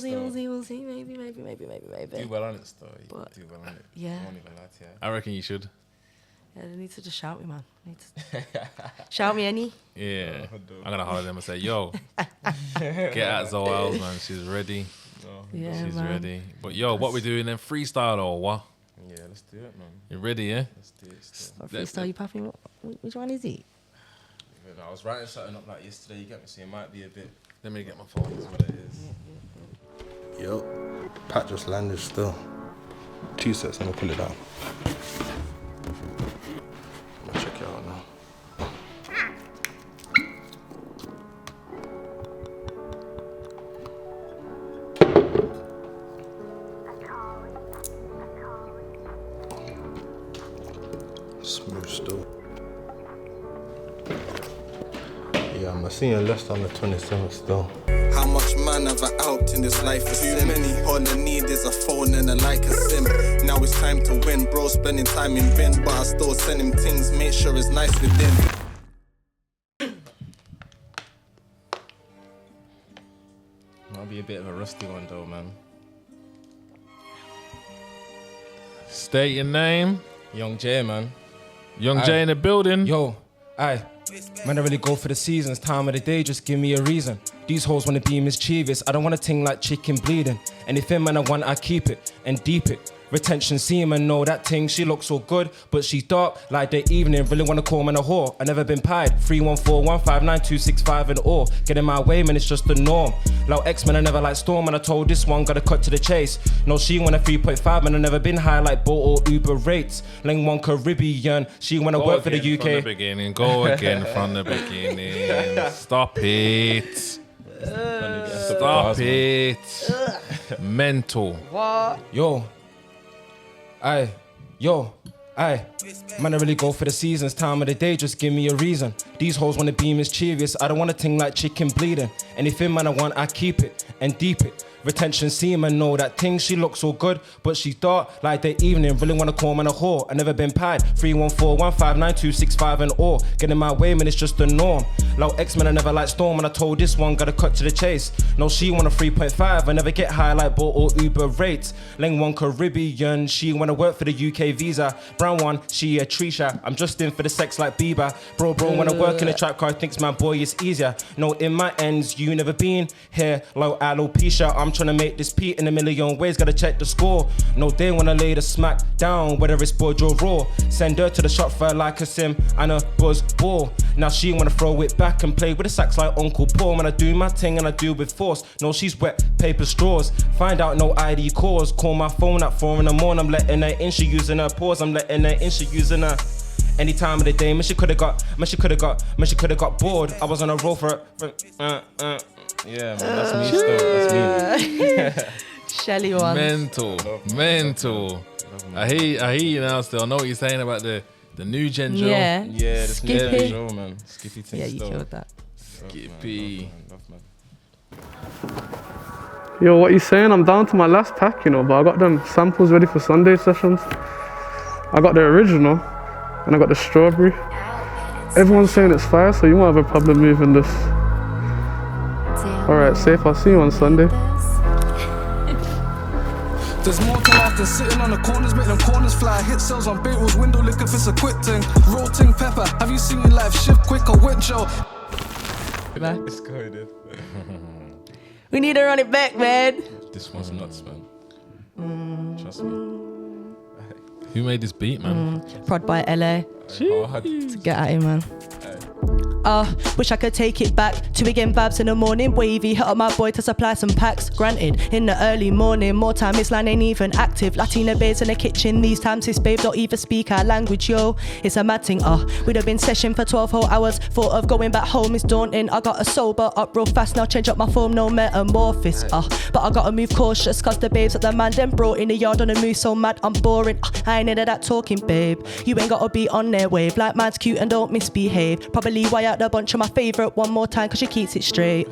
Speaker 4: Do well on it, still. You
Speaker 5: But,
Speaker 4: do well on it.
Speaker 5: yeah.
Speaker 4: I won't even lie to you.
Speaker 3: I reckon you should.
Speaker 5: Yeah, they need to just shout me, man. Shout me any.
Speaker 3: Yeah. I'm going to holler at them and say, yo, get at Zoellz, man. She's ready.
Speaker 5: Yeah,
Speaker 3: She's
Speaker 5: man.
Speaker 3: ready. But yo, what we doing then? Freestyle or what?
Speaker 4: Yeah, let's do it, man.
Speaker 3: You ready, yeah?
Speaker 4: Let's do it still.
Speaker 5: Freestyle, you papping? Which one is it?
Speaker 4: I was writing something up like yesterday, you get me, so it might be a bit.
Speaker 3: Let me get my phone.
Speaker 4: That's what it is.
Speaker 6: Yo, Pat just landed still. 2 sets, I'm gonna pull it down. I'm gonna check it out now. Smooth still. Yeah, I'm seeing Leicester on the 27th still.
Speaker 7: How much man have I out in this life? Is too many. All I need is a phone and a like a sim. Now it's time to win, bro. Spending time in bin, but I still send him things. Make sure it's nice within.
Speaker 4: Might be a bit of a rusty one though, man.
Speaker 3: State your name.
Speaker 4: Young J, man.
Speaker 3: Young J in the building.
Speaker 8: Yo, aye. Man, I really go for the seasons. Time of the day, just give me a reason. These hoes wanna be mischievous. I don't wanna ting like chicken bleeding. Anything, man, I want, I keep it and deep it. Retention semen, know that ting. She looks so good, but she's dark like the evening. Really wanna call man a whore. I never been pied. 314159265 and all. Get in my way, man, it's just the norm. Low X-Men, I never like storm, and I told this one, gotta cut to the chase. No, she want a 3.5, man, I never been high like Bolt or Uber rates. Lane 1 Caribbean, she wanna work for the UK.
Speaker 3: From the beginning. Go again from the beginning. Stop it. Stop it. Mental.
Speaker 8: Yo, Aye, man, I really go for the seasons. Time of the day, just give me a reason. These hoes wanna be mischievous. I don't wanna ting like chicken bleeding. Anything, man, I want, I keep it and deep it. Retention semen, know that thing, she looks so good, but she's dark like the evening. Really wanna call man a whore. I never been pied. 314159265 and all. Get in my way, man, it's just the norm. Low X-Men, I never like storm. And I told this one, gotta cut to the chase. No, she want a 3.5. I never get high like Bolt or Uber rates. Leng one Caribbean, she wanna work for the UK visa. Brown one, she a Trisha. I'm just in for the sex like Bieber. Bro, when I work in a trap car, thinks my boy is easier. No, in my ends, you never been here. Low alopecia, I'm trying to make this Pete in a million ways, gotta check the score. No, they wanna lay the smack down, whether it's Budge or Raw. Send her to the shop for like a sim and a buzz ball. Now she wanna throw it back and play with the sacks like Uncle Paul. Man, I do my thing and I do with force. No, she's wet paper straws. Find out no ID calls. Call my phone at 4 in the morning. I'm letting her in, she using her pause. I'm letting her in, she using her. Any time of the day, man, she could've got bored. I was on a roll for it.
Speaker 4: Yeah, man, that's me still. That's me.
Speaker 5: Shelly one.
Speaker 3: Mental. I hear you now still. I know what you're saying about the new gen Joe.
Speaker 5: Yeah.
Speaker 4: Yeah, this new
Speaker 5: Skippy.
Speaker 4: gen Joe, man. Skippy thing
Speaker 5: Yeah, you
Speaker 4: still.
Speaker 5: killed that.
Speaker 3: Skippy.
Speaker 4: Love, man.
Speaker 9: Yo, what you saying? I'm down to my last pack, you know, but I got them samples ready for Sunday sessions. I got the original and I got the strawberry. Everyone's saying it's fire, so you won't have a problem moving this. Alright, safe, I'll see you on Sunday.
Speaker 10: There's more to life than sitting on the corners, make them corners fly. Hit cells on Beirut's window, look if it's a quick thing. Rolling pepper, have you seen your life shift quick or wet, Joe?
Speaker 4: Let's go, dude.
Speaker 5: We need to run it back, man.
Speaker 4: This one's nuts, man. Trust me.
Speaker 3: Who made this beat, man?
Speaker 5: Prod by LA.
Speaker 4: Hard.
Speaker 5: To get at him, man. Wish I could take it back. 2 again vibes in the morning, wavy. Hit up my boy to supply some packs. Granted, in the early morning, more time his line ain't even active. Latina babes in the kitchen, these times his babe don't even speak our language, yo. It's a mad thing, we'd have been session for 12 whole hours. Thought of going back home is daunting. I got a sober up real fast, now change up my form, no metamorphosis. But I gotta move cautious, cause the babes that the man them brought in the yard on a move so mad, I'm boring. I ain't into that talking, babe. You ain't gotta be on their wave. Like man's cute and don't misbehave. Probably why out the bunch of my favourite one more time, cause she keeps it straight.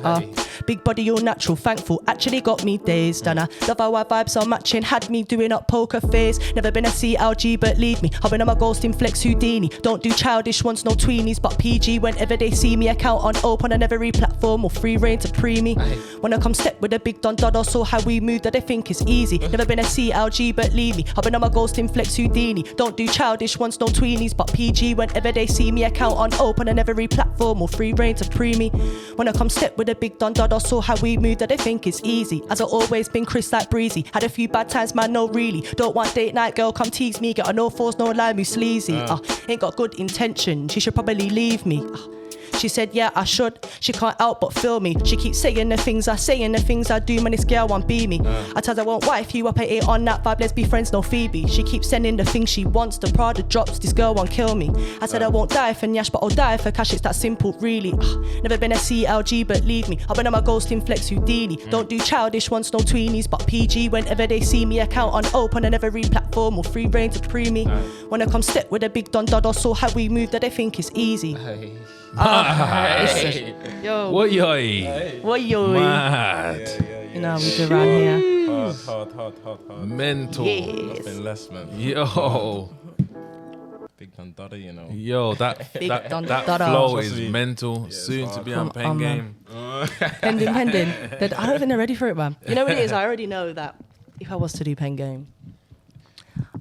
Speaker 5: Big body, all natural, thankful. Actually got me dazed, and I love how our vibes are matching. Had me doing up poker face. Never been a CLG, but leave me. Hopping on my ghosting flex Houdini. Don't do childish ones, no tweenies, but PG. Whenever they see me, account on open on every platform or free reign to pre me. When I come step with a big Don Dada, saw how we move that they think is easy. Never been a CLG, but leave me. Hopping on my ghosting flex Houdini. Don't do childish ones, no tweenies, but PG. Whenever they see me, account on open on every platform or free reign to pre me. When I come step with a big Don Dada, saw how we move that they think is easy. As I always been Chris like breezy. Had a few bad times, man, no really. Don't want date night, girl, come tease me. Get on no force, no lie, me sleazy. Ain't got good intention, she should probably leave me. She said, yeah, I should. She can't help but feel me. She keeps saying the things I say and the things I do, man, this girl won't be me. I tell her I won't wife you up, I ain't on that vibe, let's be friends, no Phoebe. She keeps sending the things she wants, the Prada drops, this girl won't kill me. I said I won't die for Nyash, but I'll die for cash, it's that simple, really. Never been a CLG, but leave me. I've been on my ghosting flex Houdini. Don't do childish ones, no tweenies, but PG. Whenever they see me, account on open on every platform or free reign to pre me. When I come step with a big Don Dada, saw how we move that they think is easy. Listen. Yo.
Speaker 3: What yo?
Speaker 5: What yo?
Speaker 3: Mad.
Speaker 5: You know how we do around here.
Speaker 4: Hard.
Speaker 3: Mental.
Speaker 4: Nothing less, man.
Speaker 3: Yo.
Speaker 4: Big Don Dada, you know.
Speaker 3: Yo, that
Speaker 5: Dada.
Speaker 3: flow is mental. Soon to be on Pen Game.
Speaker 5: Pending. I don't think they're ready for it, man. You know what it is? I already know that if I was to do Pen Game,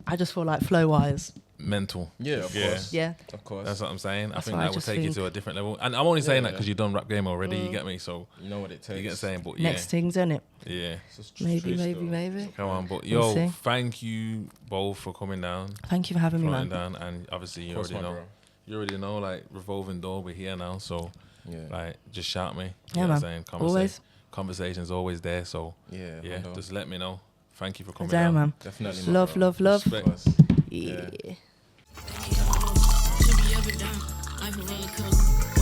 Speaker 5: I just feel like flow-wise.
Speaker 3: Mental.
Speaker 4: Yeah, of course.
Speaker 5: Yeah.
Speaker 4: Of course.
Speaker 3: That's what I'm saying.
Speaker 5: That's
Speaker 3: I think
Speaker 5: what I
Speaker 3: that will
Speaker 5: just
Speaker 3: take you
Speaker 5: think.
Speaker 3: to a different level. And I'm only saying that because you've done Rap Game already, you get me? So
Speaker 4: you know what it takes.
Speaker 3: you get the saying, but yeah.
Speaker 5: Next things, innit?
Speaker 3: Yeah.
Speaker 5: Maybe.
Speaker 3: Come on, but
Speaker 5: We'll
Speaker 3: yo,
Speaker 5: see.
Speaker 3: thank you both for coming down.
Speaker 5: Thank you for having me,
Speaker 3: flying
Speaker 5: man.
Speaker 3: down, and obviously you
Speaker 4: Course,
Speaker 3: already
Speaker 4: my
Speaker 3: know.
Speaker 4: bro.
Speaker 3: You already know, like revolving door. We're here now, so like just shout me.
Speaker 5: Yeah,
Speaker 3: You know
Speaker 5: man.
Speaker 3: what I'm saying?
Speaker 5: Always.
Speaker 3: Conversation's always there. So
Speaker 4: Yeah,
Speaker 3: yeah,
Speaker 4: I know.
Speaker 3: just let me know. Thank you for coming
Speaker 5: Damn,
Speaker 3: down.
Speaker 5: man.
Speaker 4: Definitely. my
Speaker 5: Love,
Speaker 4: bro.
Speaker 5: love, love.
Speaker 3: Respect.
Speaker 5: Yeah.
Speaker 11: Should be up and down, life a roller coaster.